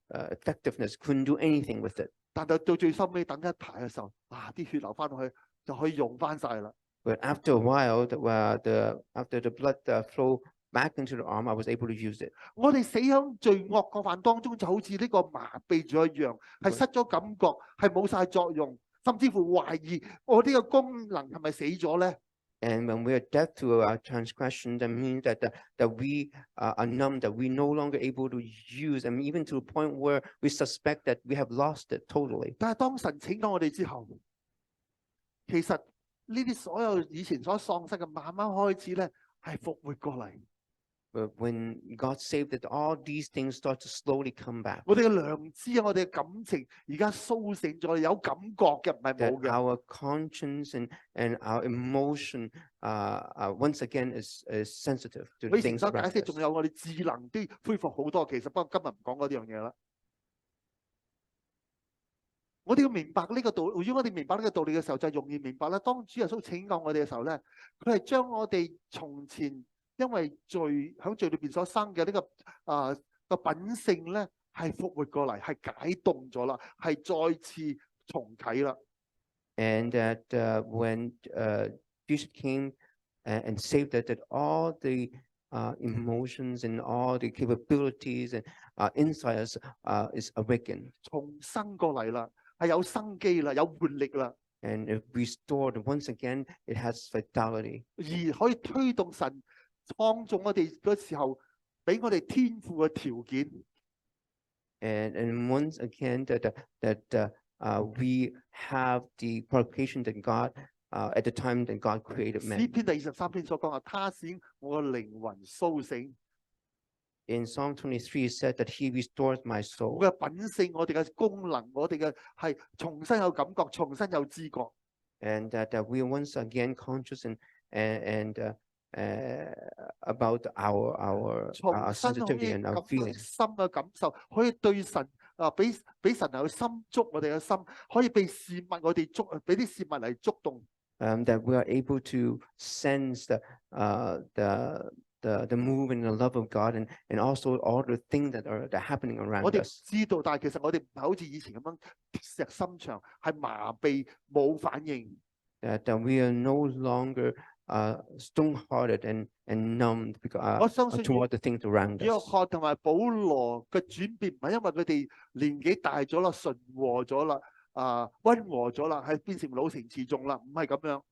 Speaker 2: effectiveness, couldn't do anything with it.
Speaker 1: 但係到最收尾等一排嘅時候，啲血流翻落去就可以用翻晒啦。
Speaker 2: But after a while, after the blood flow back into the arm, I was able to use it.
Speaker 1: 我哋死喺罪惡過犯當中，就好似呢個麻痹咗一樣，係失咗感覺，係冇晒作用，甚至乎懷疑我呢個功能係咪死咗咧？
Speaker 2: And when we are dead to our transgression, that means that we are numb, that we no longer able to use, and even to the point where we suspect that we have lost it totally.
Speaker 1: 但係當神拯救我哋之後，其實呢啲所有以前所喪失嘅，慢慢開始咧係復活過嚟。
Speaker 2: But when God saved it, all these things start to slowly come back.
Speaker 1: 我哋嘅良知啊，我哋嘅感情而家甦醒咗，有感覺嘅，唔係冇嘅。
Speaker 2: Our conscience and our emotion once again is sensitive to the things around us.
Speaker 1: 解釋仲有我哋智能都恢復好多，其實不過今日唔講嗰樣嘢啦。我哋要明白呢個道理，如果我哋明白呢個道理嘅時候，就容易明白啦。當主耶穌拯救我哋嘅時候咧，佢係將我哋從前因為喺罪裏邊所生嘅呢個品性咧，係復活過嚟，係解凍咗啦，係再次重啟啦。
Speaker 2: And that when Jesus came and saved that all the emotions and all the capabilities and inside us is awakened.
Speaker 1: 重生過嚟啦，係有生機啦，有活力啦。
Speaker 2: And if restored once again, it has vitality.
Speaker 1: 而可以推動神創造我哋嗰時候，俾我哋天賦嘅條件。
Speaker 2: And once again that we have the qualification that God at the time that God created man.
Speaker 1: 詩篇第23篇所講啊，他使我嘅靈魂甦醒。
Speaker 2: In Psalm 23, it said that He restores my soul.
Speaker 1: 我嘅品性，我哋嘅功能，我哋嘅係重新有感覺，重新有知覺。
Speaker 2: And that we are once again conscious and about our sensitivity and our feelings.
Speaker 1: 心嘅感受可以對神俾神有心觸我哋嘅心，可以被事物我哋觸，俾啲事物嚟觸動。
Speaker 2: That we are able to sense the move and the love of God and also all the things that are happening around us.
Speaker 1: 我哋知道，但係其實我哋唔係好似以前咁樣鐵石心腸，係麻痹冇反應。
Speaker 2: That we are no longer stone-hearted and numbed toward the things around us.
Speaker 1: 約翰同埋保羅嘅轉變唔係因為佢哋年紀大咗啦、順和咗啦、溫和咗啦，係變成老成持重啦，唔係咁樣。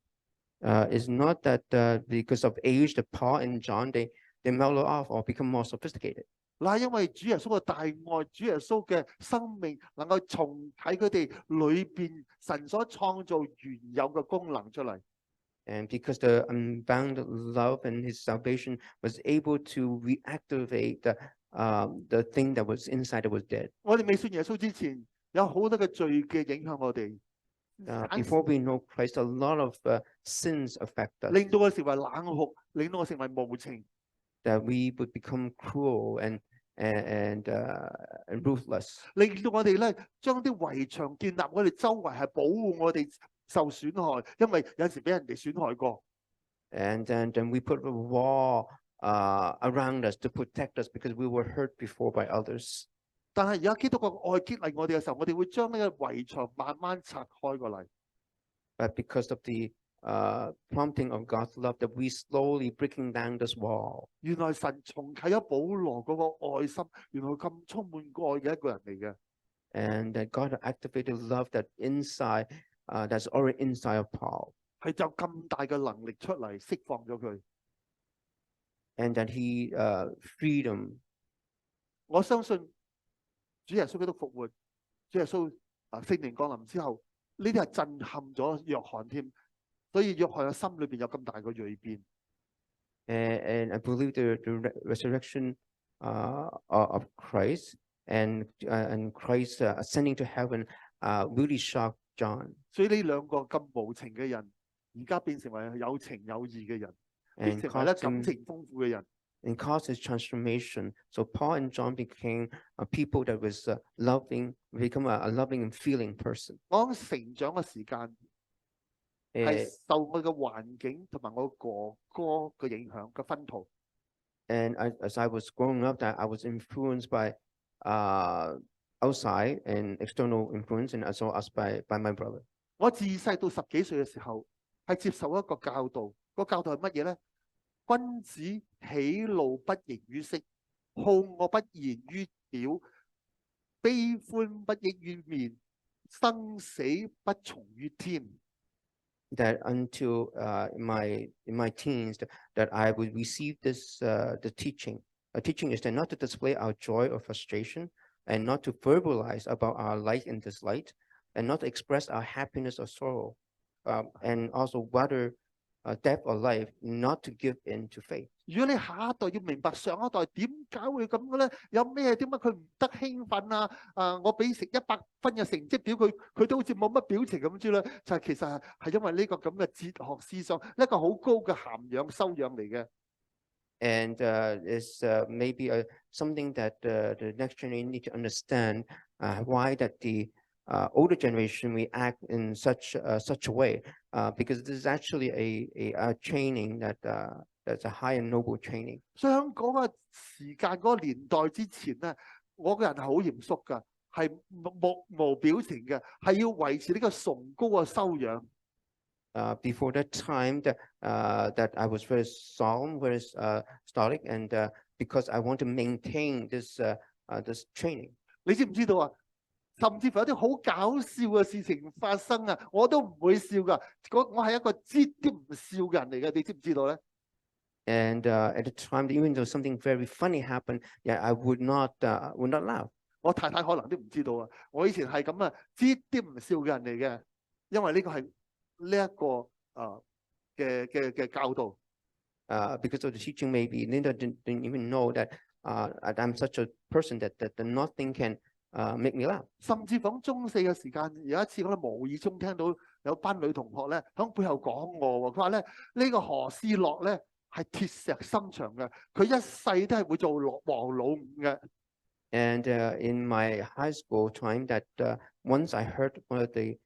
Speaker 2: It's not that because of age, that Paul and John they mellow off or become more sophisticated.
Speaker 1: 嗱，因為主耶穌嘅大愛，主耶穌嘅生命能夠重喺佢哋裏邊神所創造原有嘅功能出嚟。
Speaker 2: And because the unbounded love and His salvation was able to reactivate the thing that was inside that was dead.
Speaker 1: 我哋未信耶穌之前，有好多嘅罪嘅影響我哋。
Speaker 2: Before we know Christ, a lot of sins affect us.
Speaker 1: 令到我成為冷酷，令到我成為無情。
Speaker 2: That we would become cruel and ruthless.
Speaker 1: 令到我哋咧將啲圍牆建立，我哋周圍係保護我哋受損害，因為有時俾人哋損害過。
Speaker 2: And then we put a wall around us to protect us because we were hurt before by others.
Speaker 1: 但係而家基督嘅愛激勵我哋嘅時候，我哋會將呢個圍牆慢慢拆開過嚟。
Speaker 2: But because of the prompting of God's love, that we slowly breaking down this wall.
Speaker 1: 原來神重啟咗保羅嗰個愛心，原來咁充滿愛嘅一個人嚟嘅。
Speaker 2: And that God activated love that inside, that's already inside of Paul.
Speaker 1: 係有咁大嘅能力出嚟釋放咗佢。
Speaker 2: And that he freed him.
Speaker 1: 我相信主耶穌基督復活，主耶穌聖靈降臨之後，呢啲係震撼咗約翰添。所以約翰嘅心裏邊有咁大嘅蛻變。
Speaker 2: And I believe the resurrection of Christ and Christ ascending to heaven really shocked John.
Speaker 1: 所以呢兩個咁無情嘅人，而家變成為有情有義嘅人，變成為咧感情豐富嘅人。
Speaker 2: And caused his transformation. So Paul and John became people that was loving, become a loving and feeling person.
Speaker 1: 我成長嘅時間係受我嘅環境同埋我哥哥嘅影響嘅薰陶。
Speaker 2: And as I was growing up, that I was influenced by outside and external influence, and as well as by my brother.
Speaker 1: 我自細到10幾歲嘅時候，係接受一個教導。個教導係乜嘢咧？君子喜怒不形於色，好惡不言於表，悲歡不溢於面，生死不從於天。
Speaker 2: That until in my teens that I would receive this the teaching. A teaching is that not to display our joy or frustration, and not to verbalize about our like and dislike, and not to express our happiness or sorrow, and also whether death or life, not to give in to faith.
Speaker 1: 如果你下一代要明白上一代點解會咁嘅咧，有咩點解佢唔得興奮啊？我俾成100分嘅成績表佢都好似冇乜表情咁之類，就係其實係因為呢個咁嘅哲學思想，一個好高嘅涵養修養嚟嘅。
Speaker 2: And it's maybe something that the next generation need to understand why that the older generation react in such a way, because this is actually a training that's a high and noble training.
Speaker 1: 所以喺嗰個時間嗰個年代之前咧，我個人係好嚴肅㗎，係目無表情嘅，係要維持呢個崇高嘅修養。
Speaker 2: Before that time, that I was very solemn, very stoic, and because I want to maintain this training.
Speaker 1: 你知唔知道啊？甚至乎有啲好搞笑嘅事情發生啊，我都唔會笑㗎。我係一個啲都唔笑嘅人嚟嘅，你知唔知道咧？
Speaker 2: And at the time, even though something very funny happened, yeah, I would not laugh.
Speaker 1: 我太太可能都唔知道啊。我以前係咁啊，啲唔笑嘅人嚟嘅，因為呢個係呢一個嘅教導。
Speaker 2: Because of the teaching, maybe Linda didn't even know that I'm such a person that nothing can make me laugh.
Speaker 1: 甚至講中4嘅時間，有一次我哋無意中聽到有班女同學咧喺背後講我喎，佢話咧呢個何施樂咧係鐵石心腸嘅，佢一世都係會做黃老五嘅。
Speaker 2: And in my high school time, that once I heard one of the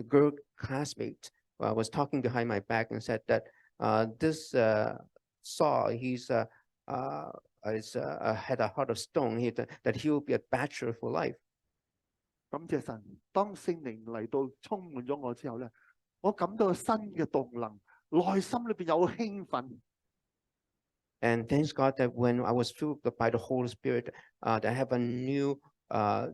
Speaker 2: girl classmates was talking behind my back and said that this Saul, he's had a heart of stone, that he will be a bachelor for life.
Speaker 1: 感謝神，當聖靈嚟到充滿咗我之後咧，我感到新嘅動能，內心裏邊有興奮。
Speaker 2: And thanks God that when I was filled by the Holy Spirit, that I have a new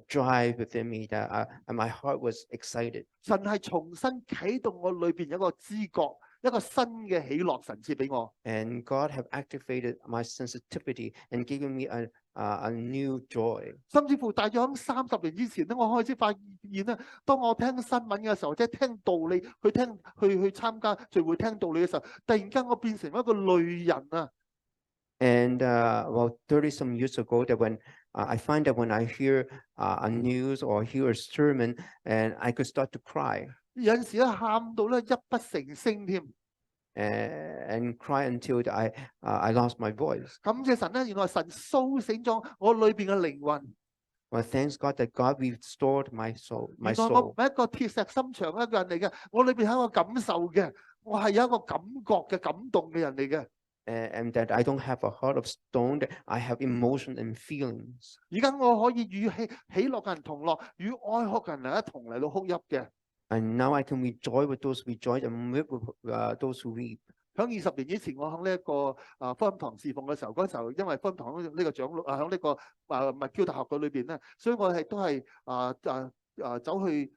Speaker 2: drive within me, that my heart was excited.
Speaker 1: 神係重新啟動我裏邊有一個知覺，一個新嘅喜樂，神賜俾我。
Speaker 2: And God have activated my sensitivity and given me a new joy.
Speaker 1: 甚至乎大約喺30年之前咧，我開始發現咧，當我聽新聞嘅時候，即係聽道理，去參加聚會聽道理嘅時候，突然間我變成一個淚人啊！
Speaker 2: And about 30 some years ago, that when I find that when I hear a news or hear a sermon, and I could start to cry.
Speaker 1: 有陣時咧喊到咧泣不成聲添。
Speaker 2: And cry until I lost my voice.
Speaker 1: 感謝神咧，原來神蘇醒咗我裏邊嘅靈魂。
Speaker 2: Well, thanks God that God restored my soul.
Speaker 1: 原來我唔係一個鐵石心腸一個人嚟嘅，我裏邊係一個感受嘅，我係有一個感覺嘅感動嘅人嚟嘅。
Speaker 2: and that I don't have a heart of stone, that I have emotion and feelings.
Speaker 1: 而家我可以與喜樂嘅人同樂，與哀哭嘅人一同嚟到哭泣嘅。
Speaker 2: And now I can rejoice with those who rejoice and weep with those who weep.
Speaker 1: 響20年以前，我喺呢一個福音堂侍奉嘅時候，嗰陣時候因為福音堂呢個長老響呢個麥嬌大學嘅裏邊咧，所以我係都係走去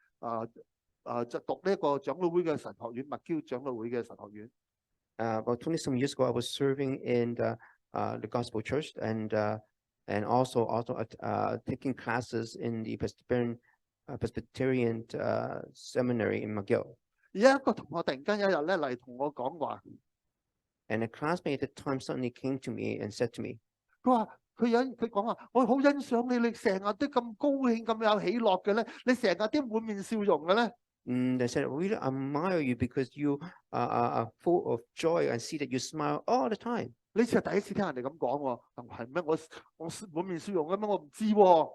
Speaker 1: 就讀呢一個長老會嘅神學院，麥嬌長老會嘅神學院。
Speaker 2: About 20 some years ago, I was serving in the Gospel Church and also taking classes in the Presbyterian Seminary in McGill.
Speaker 1: 而家一個同學突然間有一日咧嚟同我講話，
Speaker 2: And a classmate at the time suddenly came to me and said to me,
Speaker 1: 佢講話，我好欣賞你，你成日都咁高興、咁有喜樂嘅咧，你成日都滿面笑容嘅咧。
Speaker 2: They said, I really admire you because you are full of joy. I see that you smile all the time.
Speaker 1: 呢次係第一次聽人哋咁講喎，係咩？我滿面笑容嘅咩？我唔知喎。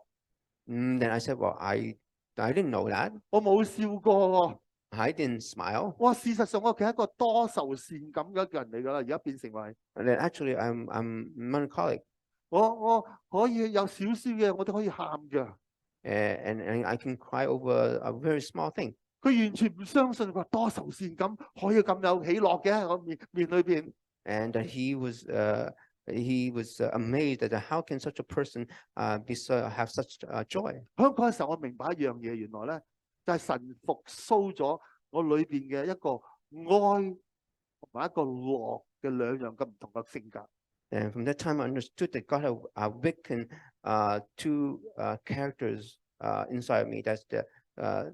Speaker 2: Then I said, well, I didn't know that.
Speaker 1: 我冇笑過喎。
Speaker 2: I didn't smile.
Speaker 1: 哇！事實上我其實係一個多愁善感嘅一個人嚟㗎啦，而家變成為。
Speaker 2: And then actually, I'm melancholic.
Speaker 1: 我可以有少少嘅，我都可以喊嘅。
Speaker 2: And I can cry over a very small thing.
Speaker 1: 佢完全唔相信，佢話多愁善感可以咁有喜樂嘅喺我面裏邊。
Speaker 2: And he was amazed that how can such a person have such joy.
Speaker 1: 喺嗰陣時候，我明白一樣嘢，原來咧就係神復甦咗我裏邊嘅一個愛同埋一個樂嘅兩樣咁唔同嘅性格。
Speaker 2: And from that time, I understood that God had awakened two characters inside me. That's the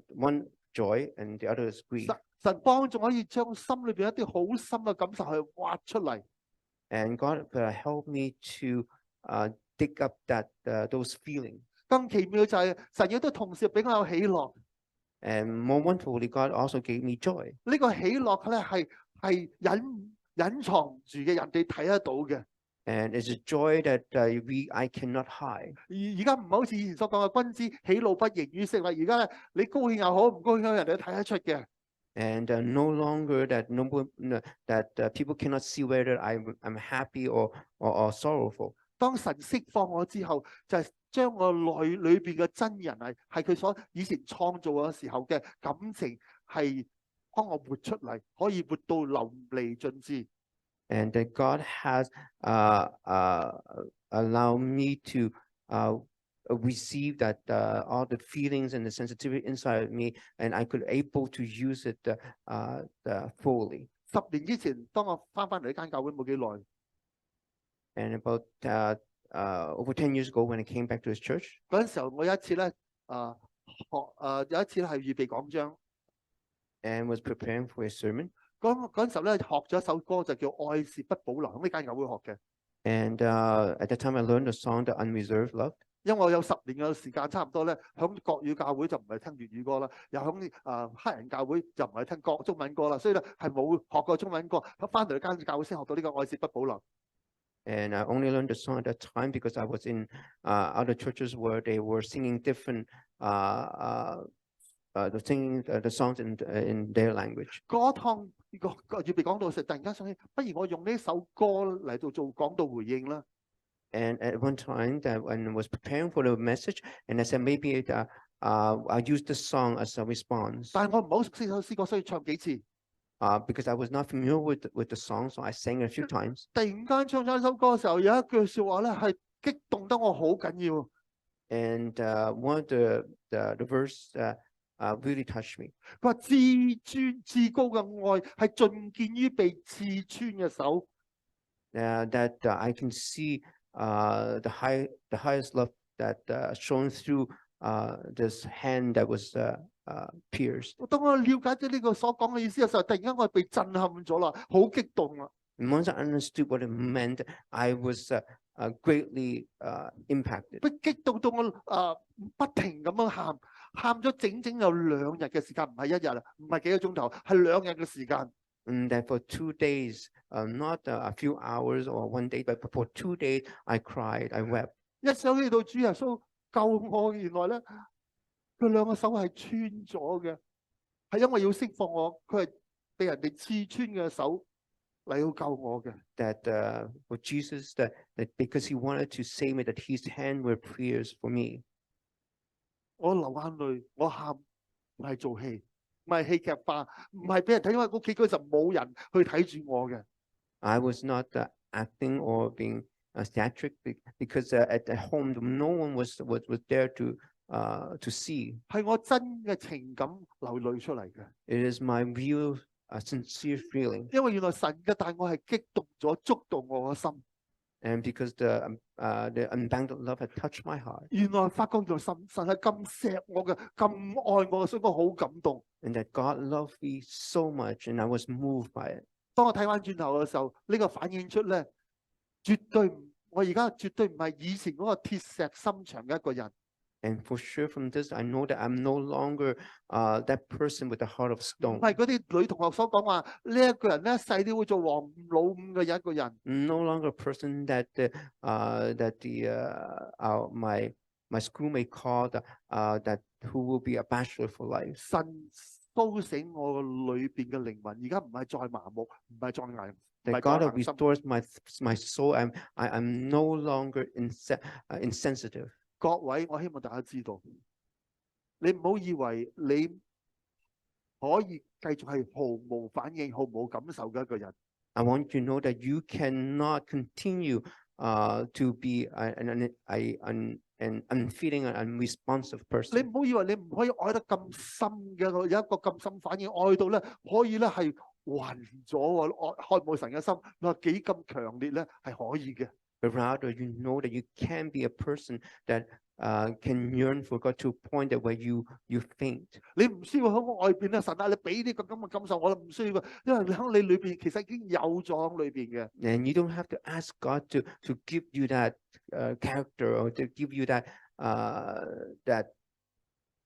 Speaker 2: one joy and the other is grief.
Speaker 1: 神幫助可以將心裏邊一啲好深嘅感受去挖出嚟。
Speaker 2: And God helped me to dig up those feelings.
Speaker 1: 更奇妙就係神亦都同時俾我有喜樂。
Speaker 2: And more wonderfully, God also gave me joy.
Speaker 1: 呢個喜樂咧係隱藏唔住嘅，人哋睇得到嘅。
Speaker 2: And it's a joy that I cannot hide.
Speaker 1: 而家唔係好似以前所講嘅君子喜怒不形於色啦。而家咧你高興又好，唔高興人哋都睇得出嘅。
Speaker 2: And no longer that people cannot see whether I'm happy or sorrowful.
Speaker 1: 當神釋放我之後，就係將我裏邊嘅真人係佢所以前創造嘅時候嘅感情係幫我活出嚟，可以活到淋漓盡致。
Speaker 2: And that God has allowed me to receive that all the feelings and the sensitivity inside of me, and I could able to use it fully.
Speaker 1: 10年之前，當我翻嚟呢間教會冇幾耐。
Speaker 2: And about over 10 years ago, when I came back to his church,
Speaker 1: 嗰陣時候，我有一次咧，有一次係預備講章
Speaker 2: and was preparing for a sermon.
Speaker 1: 嗰陣時候咧，學咗一首歌就叫《愛是不保留》，喺呢間教會學嘅。
Speaker 2: And at that time, I learned the song "The Unreserved Love."
Speaker 1: 因為我有10年嘅時間，差唔多咧，響國語教會就唔係聽粵語歌啦，又響黑人教會就唔係聽中文歌啦，所以咧係冇學過中文歌。翻嚟間教會先學到呢個《愛是不保留》。
Speaker 2: And I only learned the song at that time because I was in other churches where they were singing different the songs in their language.
Speaker 1: 嗰趟預備講道時，突然間想起，不如我用呢首歌嚟到做講道回應啦。
Speaker 2: And at one time, that when I was preparing for the message, and I said maybe I use the song as a response.
Speaker 1: 但係我唔好熟悉首詩歌，所以唱幾次。
Speaker 2: Because I was not familiar with the song, so I sang it a few times.
Speaker 1: 突然間唱咗一首歌嘅時候，有一句説話咧係激動得我好緊要。
Speaker 2: And one of the verse really touched me.
Speaker 1: 佢話至尊至高嘅愛係盡見於被刺穿嘅手。
Speaker 2: That I can see the highest love that shone through this hand that was pierced.
Speaker 1: 當我了解咗呢個所講嘅意思嘅時候，突然間我係被震撼咗啦，好激動啦。
Speaker 2: And once I understood what it meant, I was greatly impacted.
Speaker 1: 被激動到我不停咁樣喊咗整整有2日嘅時間，唔係1日啊，唔係幾個鐘頭，係2日嘅時間。
Speaker 2: And then for 2 days, not a few hours or 1 day, but for 2 days, I cried, I wept.
Speaker 1: 一想起到主耶穌救我，原來咧佢2個手係穿咗嘅，係因為要釋放我，佢係被人哋刺穿嘅手嚟到救我嘅。
Speaker 2: that for Jesus, that because he wanted to save me, that his hand were prayers for me.
Speaker 1: 我流眼淚，我喊，唔係做戲，唔係戲劇化，唔係俾人睇，因為屋企嗰陣冇人去睇住我嘅。
Speaker 2: I was not acting or being theatric because at home no one was there to see.
Speaker 1: 係我真嘅情感流淚出嚟嘅。
Speaker 2: It is my real sincere feeling.
Speaker 1: 因為原來神嘅大愛係激動咗、觸動我嘅心。
Speaker 2: And because the unbounded love had touched my heart.
Speaker 1: 原來發覺原來神係咁錫我嘅，咁愛我嘅，所以我好感動。
Speaker 2: And that God loved me so much, and I was moved by it.
Speaker 1: 當我睇翻轉頭嘅時候，呢個反映出咧，絕對唔，我而家絕對唔係以前嗰個鐵石心腸嘅一個人。
Speaker 2: And for sure from this, I know that I'm no longer that person with a heart of
Speaker 1: 唔
Speaker 2: stone.
Speaker 1: 係嗰啲女同學所講話，呢一個人咧，細啲會做黃五老五嘅一個人。
Speaker 2: No longer a person that my schoolmate called that who will be a bachelor for life.
Speaker 1: 神甦醒我個裏邊嘅靈魂，而家唔係再麻木，唔係再硬。
Speaker 2: That God restores my soul. I'm no longer insensitive.
Speaker 1: 各位，我希望大家知道，你唔好以為你可以繼續係毫無反應、毫無感受嘅一個人。
Speaker 2: I want you to know that you cannot continue to be an unfeeling and unresponsive
Speaker 1: 你
Speaker 2: person.
Speaker 1: 唔好以為你唔可以愛得咁深嘅，有一個咁深反應，愛到咧可以咧係還咗喎，愛慕神嘅心，你話幾咁強烈咧係可以嘅。
Speaker 2: But rather, you know that you can be a person that can yearn for God to a point that where you faint.
Speaker 1: 你唔需要喺外邊咧，神啊，你俾呢個咁嘅感受，我都唔需要嘅，因為你喺你裏邊其實已經有咗喺裏邊嘅。
Speaker 2: And you don't have to ask God to give you that character or to give you that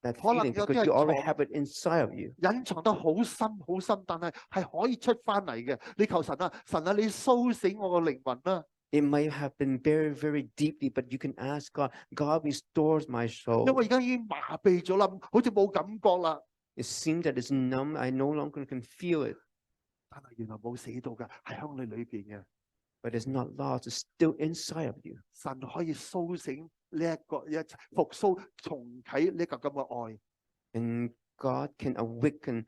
Speaker 2: feeling because you already have it inside of you.
Speaker 1: 隱藏得好深好深，但係係可以出翻嚟嘅。你求神啊，神啊，你甦醒我個靈魂啦！
Speaker 2: It might have been very, very deeply, but you can ask God. God restores my soul.
Speaker 1: 因為而家已經麻痹咗啦，好似冇感覺啦。
Speaker 2: It seems that it's numb. I no longer can feel it.
Speaker 1: 但係原來冇死到嘅，係喺你裏邊嘅。
Speaker 2: But it's not lost. It's still inside of you.
Speaker 1: 神可以甦醒呢一個復甦、重啟呢個咁嘅愛。
Speaker 2: And God can awaken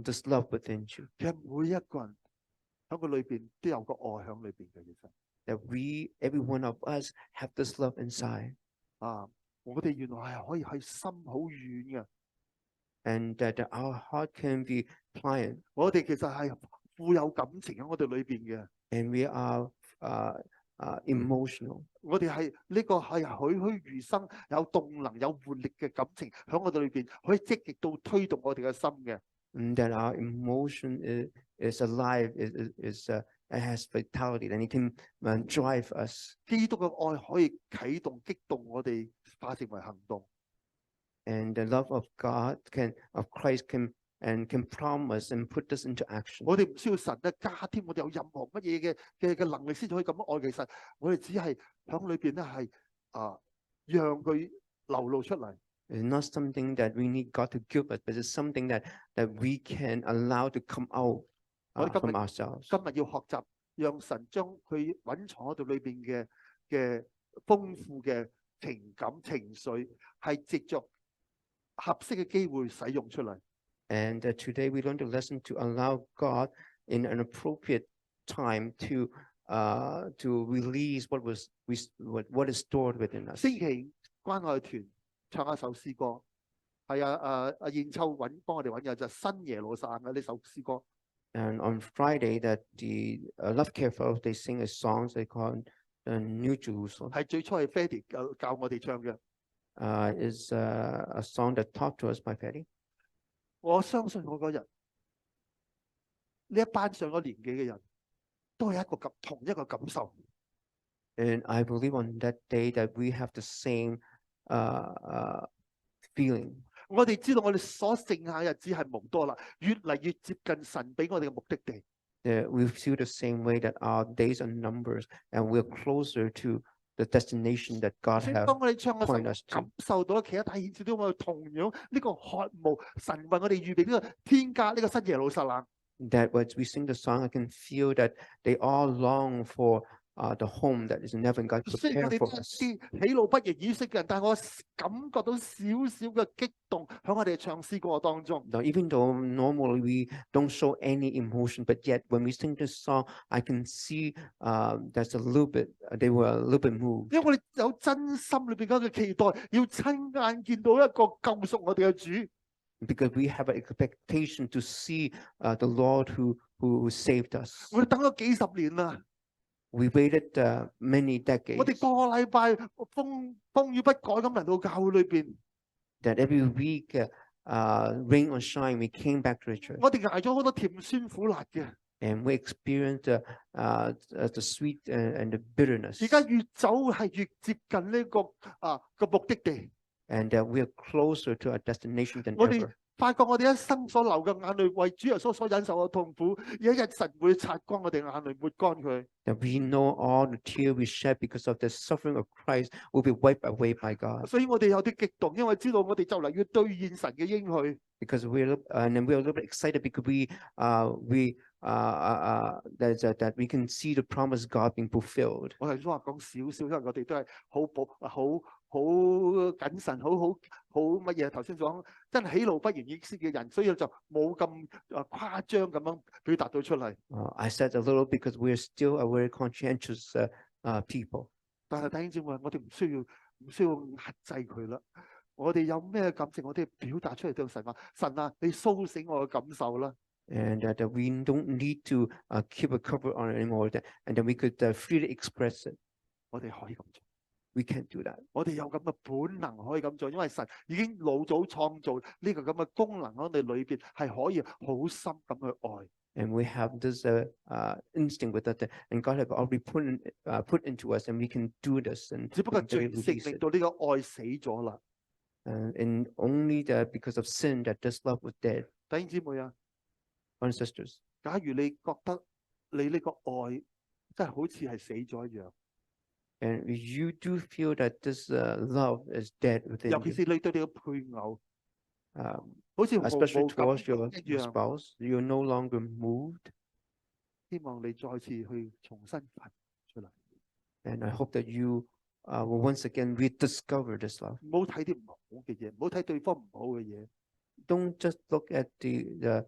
Speaker 2: this love within you.
Speaker 1: 其實每一個人喺個裏邊都有個愛喺裏邊嘅，其實。
Speaker 2: That every one of us, have this love inside.
Speaker 1: 啊，我哋原來係可以係心好軟嘅。
Speaker 2: And that our heart can be pliant.
Speaker 1: 我哋其實係富有感情喺我哋裏邊嘅。
Speaker 2: And we are emotional.
Speaker 1: 我哋係呢個係栩栩如生、有動能、有活力嘅感情喺我哋裏邊，可以積極到推動我哋嘅心嘅。
Speaker 2: And that our emotion is alive, it has vitality, and it can drive us.
Speaker 1: 基督嘅愛可以啟動、激動我哋化成為行動。
Speaker 2: And the love of Christ can prompt us and put us into action.
Speaker 1: 我哋唔需要神咧加添我哋有任何乜嘢嘅能力先至可以咁樣愛。其實我哋只係喺裏邊咧係讓佢流露出嚟。
Speaker 2: It's not something that we need God to give us, but it's something that we can allow to come out from ourselves.
Speaker 1: 今日要學習，讓神將佢蘊藏喺度裏邊嘅豐富嘅情感情緒，係藉着合適嘅機會使用出嚟。
Speaker 2: And today we learned a lesson to allow God in an appropriate time to release what is stored within us.
Speaker 1: 星期關愛團唱一首詩歌，係阿燕秋幫我哋揾嘅就係新耶路撒冷嘅呢首詩歌。
Speaker 2: And on Friday, that the Love Care Fellows, they sing a song they call New Jerusalem.
Speaker 1: 係最初係 Freddy 教我哋唱嘅。
Speaker 2: Is a song that taught to us by Freddy.
Speaker 1: 我相信我嗰日呢一班上咗年紀嘅人都係同一個感受。
Speaker 2: And I believe on that day that we have the same feeling.
Speaker 1: 我哋知道我哋所剩下嘅日子係無多啦，越嚟越接近神俾我哋嘅目的地。
Speaker 2: We feel the same way that our days are numbers, and we're closer to the destination that God
Speaker 1: 所以
Speaker 2: has
Speaker 1: 當我哋唱嘅時
Speaker 2: point
Speaker 1: 候，
Speaker 2: us to.
Speaker 1: 感受到其他大顯示都我哋同樣呢個渴慕，神為我哋預備呢個天家呢個新耶路撒冷。
Speaker 2: that as we sing the song, I can feel that they all long for the home that is in heaven. God
Speaker 1: 雖然我
Speaker 2: prepare
Speaker 1: 哋都
Speaker 2: for
Speaker 1: 係
Speaker 2: us.
Speaker 1: 啲喜怒不形於色嘅人，但係我感覺到少少嘅激動喺我哋唱詩歌當中。
Speaker 2: Now, even though normally we don't show any emotion, but yet when we sing this song, I can see there's a little bit, they were a little bit moved.
Speaker 1: 因為我哋有真心裏邊嗰個期待，要親眼見到一個救贖我哋嘅主。
Speaker 2: Because we have an expectation to see the Lord who saved us.
Speaker 1: 我哋等咗幾十年啦，
Speaker 2: We waited many
Speaker 1: 我哋
Speaker 2: decades
Speaker 1: 個個禮拜風雨不改咁嚟到教會裏邊，
Speaker 2: that every week, rain or shine, we came back to the church
Speaker 1: 我哋捱咗好多甜酸苦辣嘅。
Speaker 2: and we experienced the sweet and the bitterness.
Speaker 1: 而家越走係越接近呢個個目的地。
Speaker 2: And we are closer to our destination than
Speaker 1: 我哋
Speaker 2: ever.
Speaker 1: 發覺我哋一生所流嘅眼淚，為主耶穌所忍受嘅痛苦，有一日神會擦乾我哋眼淚，抹乾佢。
Speaker 2: That we know all the tears we shed because of the suffering of Christ will be wiped away by God.
Speaker 1: 所以我哋有啲激動，因為知道我哋就嚟要兌現神嘅應許。
Speaker 2: Because we're and then we're a little bit excited because that we can see the promise of God being fulfilled.
Speaker 1: 我頭先話講少少，因為我哋都係好謹慎，好乜嘢？頭先講真係喜怒不形於色嘅人，所以就冇咁誇張咁樣表達到出嚟。
Speaker 2: I said a little because we're still a very conscientious people.
Speaker 1: 但係弟兄姊妹，我哋唔需要壓制佢啦。我哋有咩感情，我哋表達出嚟對神話。神啊，你蘇醒我嘅感受啦。
Speaker 2: And that we don't need to keep a cover on it anymore, and then we could freely express it.
Speaker 1: 我哋可以咁做。
Speaker 2: We can't do that.
Speaker 1: 我哋有咁嘅本能可以咁做，因為神已經老早創造呢個咁嘅功能喺我哋裏邊，係可以好深咁去愛。
Speaker 2: And we have this instinct with that, and God has already put into us, and we can do this. And
Speaker 1: 只不過
Speaker 2: we
Speaker 1: 罪
Speaker 2: release
Speaker 1: 性
Speaker 2: it.
Speaker 1: 令到呢個愛死咗啦。
Speaker 2: And only that because of sin that this love was dead.
Speaker 1: 弟兄姊妹啊，
Speaker 2: Brothers and sisters,
Speaker 1: 假如你覺得你呢個愛真係好似係死咗一樣，
Speaker 2: and you do feel that this love is dead within
Speaker 1: 尤其
Speaker 2: you,
Speaker 1: 是你對你嘅配偶，
Speaker 2: um,
Speaker 1: 好似毫
Speaker 2: especially
Speaker 1: 無感
Speaker 2: towards
Speaker 1: 覺
Speaker 2: your
Speaker 1: 一樣，
Speaker 2: spouse, you're no longer moved.
Speaker 1: 希望你再次去重新發出嚟，
Speaker 2: And I hope that you will once again rediscover this love.
Speaker 1: 唔好睇啲唔好嘅嘢，唔好睇對方唔好嘅嘢。
Speaker 2: Don't just look at the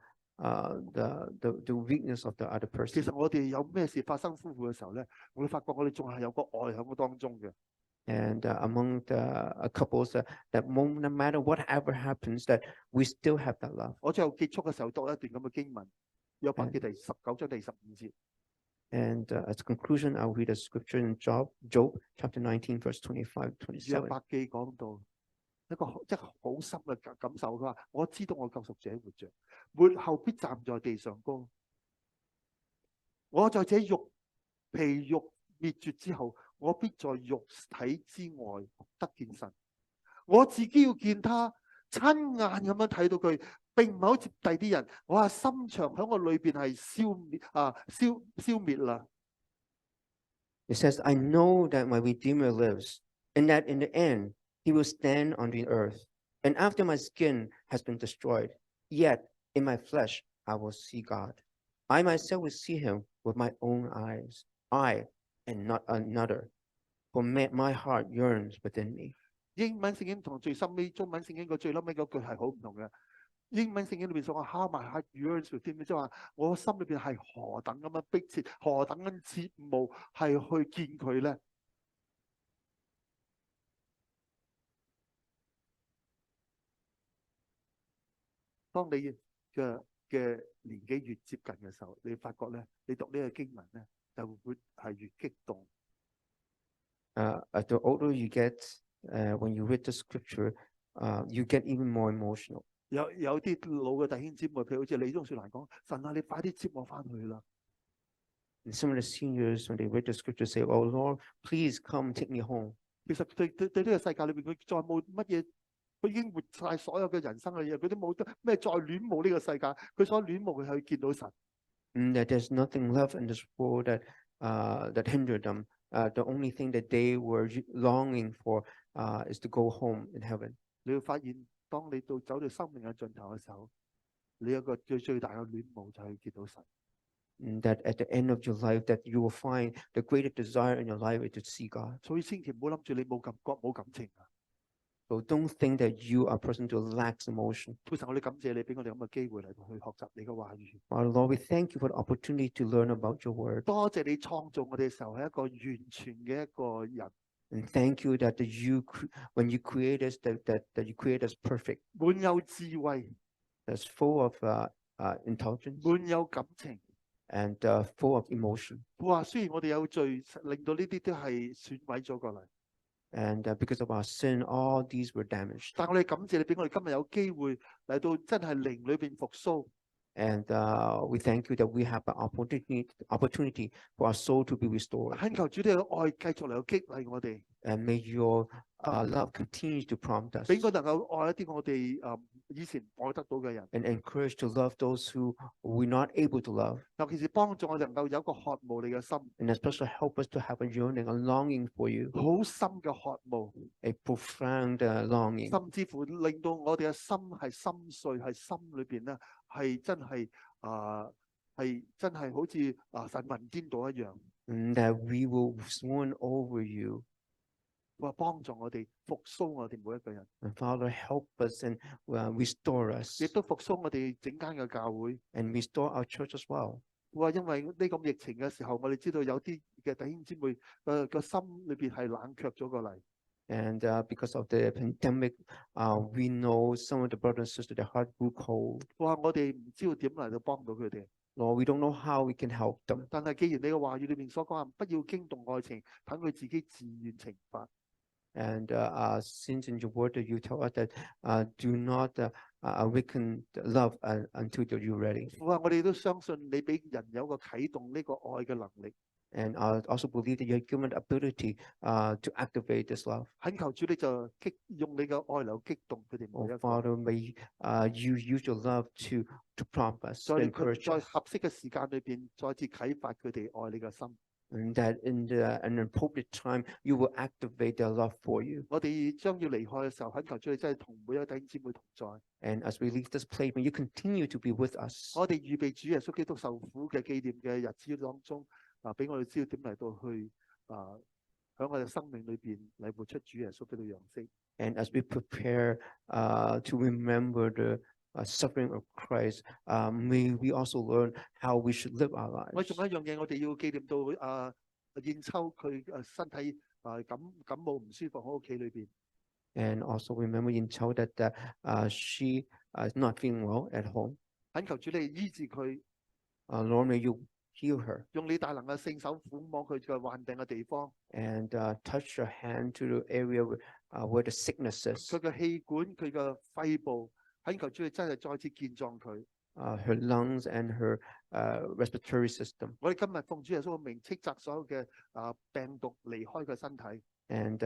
Speaker 2: weakness of the other
Speaker 1: 其
Speaker 2: person.
Speaker 1: 實我哋有咩事發生夫婦嘅時候咧，我會發覺我哋仲係有個愛喺個當中嘅。
Speaker 2: And among the couples, that no matter whatever happens, that we still have that love.
Speaker 1: 我最後結束嘅時候讀一段咁嘅經文，約伯記第19章第15節。
Speaker 2: And as a conclusion, I'll read a scripture in Job chapter 19, verse 25,
Speaker 1: 約
Speaker 2: 27.
Speaker 1: 伯記講到一個即係好深嘅感受，佢話：我知道我救贖者活着，末後必站在地上高。我在這皮肉滅絕之後，我必在肉體之外得見神。我自己要見他，親眼咁樣睇到佢，並唔係好似第啲人，我話心腸喺我裏邊係消滅啦。
Speaker 2: It says, I know that my Redeemer lives, and that in the end he will stand on the earth. And after my skin has been destroyed, yet in my flesh I will see God. I myself will see him with my own eyes, I and not another. For my heart yearns within me.
Speaker 1: 英文聖經同最深尾中文聖經個最撚尾嗰句係好唔同嘅。英文聖經裏邊所講 How my heart yearns within me，即係話我心裏邊係何等咁樣迫切，何等咁切慕係去見佢咧。當你嘅年紀越接近嘅時候，你發覺咧，你讀呢個經文咧，就會係越激動。
Speaker 2: The older you get, when you read the scripture, you get even more emotional.
Speaker 1: 有啲老嘅弟兄姊妹，譬如好似李宗雪蘭講：神啊，你快啲接我翻去啦！
Speaker 2: And some of the seniors, when they read the scripture, say, "Oh Lord, please come take me home."
Speaker 1: 其實對呢個世界裏邊，佢再冇乜嘢，佢已經活晒所有嘅人生嘅嘢，佢都冇得咩再戀慕呢個世界，佢所戀慕嘅係去見到神。
Speaker 2: And that there's nothing left in this world that hindered them. The only thing that they were longing for is to go home in heaven.
Speaker 1: 你會發現，當你走到生命嘅盡頭嘅時候，你有一個最大嘅戀慕就係見到神。
Speaker 2: That at the end of your life, that you will find the greatest desire in your life is to see God.
Speaker 1: 所以千祈唔好諗住你冇感覺冇感情啊！
Speaker 2: So don't think that you are a person who lacks emotion.
Speaker 1: 父神，我哋感謝你俾我哋咁嘅機會嚟到去學習你嘅話語。
Speaker 2: Our Lord, we thank you for the opportunity to learn about your word.
Speaker 1: 多謝你創造我哋嘅時候係一個完全嘅一個人，
Speaker 2: And thank you that when you create us, that you create us perfect,
Speaker 1: 滿有智慧，
Speaker 2: that's full of intelligence
Speaker 1: 滿有感情。
Speaker 2: and full of emotion.
Speaker 1: 哇！雖然我哋有罪，令到呢啲都係損毀咗過嚟，
Speaker 2: And because of our sin, all these were damaged.
Speaker 1: 但我哋感謝你俾我哋今日有機會嚟到真係靈裏邊復甦。
Speaker 2: And we thank you that we have an opportunity for our soul to be restored.
Speaker 1: 懇求主你嘅愛繼續嚟到激勵我哋，
Speaker 2: And may your love continue to prompt us
Speaker 1: 俾我能夠愛一啲我哋以前愛得到嘅人，
Speaker 2: and encourage to love those who we're not able to love.
Speaker 1: 尤其是幫助我哋能夠有一個渴慕你嘅心，
Speaker 2: And especially help us to have a yearning, a longing for you,
Speaker 1: 好深嘅渴慕，
Speaker 2: a profound longing.
Speaker 1: 甚至乎令到我哋嘅心係心碎，係心裏邊咧係真係好似神魂顛倒一樣。
Speaker 2: And that we will swoon over you.
Speaker 1: 話幫助我哋復甦我哋每一個人，
Speaker 2: And Father, help us and restore us
Speaker 1: 亦都復甦我哋整間嘅教會。
Speaker 2: and restore our church as well.
Speaker 1: 話因為呢個疫情嘅時候，我哋知道有啲嘅弟兄姊妹個心裏邊係冷卻咗過嚟。
Speaker 2: And because of the pandemic, we know some of the brothers and sisters, their heart grew cold.
Speaker 1: 話我哋唔知道點嚟到幫到佢哋，
Speaker 2: Lord, we don't know how we can help them.
Speaker 1: 但係既然你嘅話語裏面所講話，不要驚動愛情，等佢自己自願懲罰。
Speaker 2: And since in your word that you tell us that do not awaken the love until you're ready.
Speaker 1: 話我哋都相信你俾人有個啟動呢個愛嘅能力。
Speaker 2: And I also believe that you have given the ability to activate this love.
Speaker 1: 懇求主你就用你嘅愛嚟激動佢哋每
Speaker 2: Oh
Speaker 1: 一個，
Speaker 2: Father, may you use your love to prompt us,
Speaker 1: 在
Speaker 2: to
Speaker 1: 佢
Speaker 2: encourage
Speaker 1: 在
Speaker 2: us.
Speaker 1: 合適嘅時間裏邊，再次啟發佢哋愛你嘅心。
Speaker 2: And that in an appropriate time, you will activate their love for you.
Speaker 1: 我哋將要離開嘅時候，懇求主你真係同每一個弟兄姊妹同在。
Speaker 2: And as we leave this place, may you continue to be with us.
Speaker 1: 我哋預備主耶穌基督受苦嘅紀念嘅日子當中，俾我哋知道點嚟到去喺我哋生命裏邊嚟活出主耶穌基督樣式。
Speaker 2: And as we prepare to remember the suffering of Christ, may we also learn how we should live our
Speaker 1: 我
Speaker 2: lives.
Speaker 1: 仲有一樣嘢，我哋要紀念到燕秋佢身體感冒唔舒服喺屋企裏邊。
Speaker 2: And also remember in Chao that she is not feeling well at home.
Speaker 1: 懇求主你醫治佢，
Speaker 2: Lord, may you heal her
Speaker 1: 用你大能嘅聖手撫摸佢嘅患病嘅地方，
Speaker 2: and touch your hand to the area where the sickness is,
Speaker 1: 佢嘅氣管、佢嘅肺部。懇求主你真係再次健壯佢。
Speaker 2: her lungs and her respiratory system.
Speaker 1: 我哋今日奉主耶穌嘅名斥責所有嘅病毒離開佢身體。
Speaker 2: And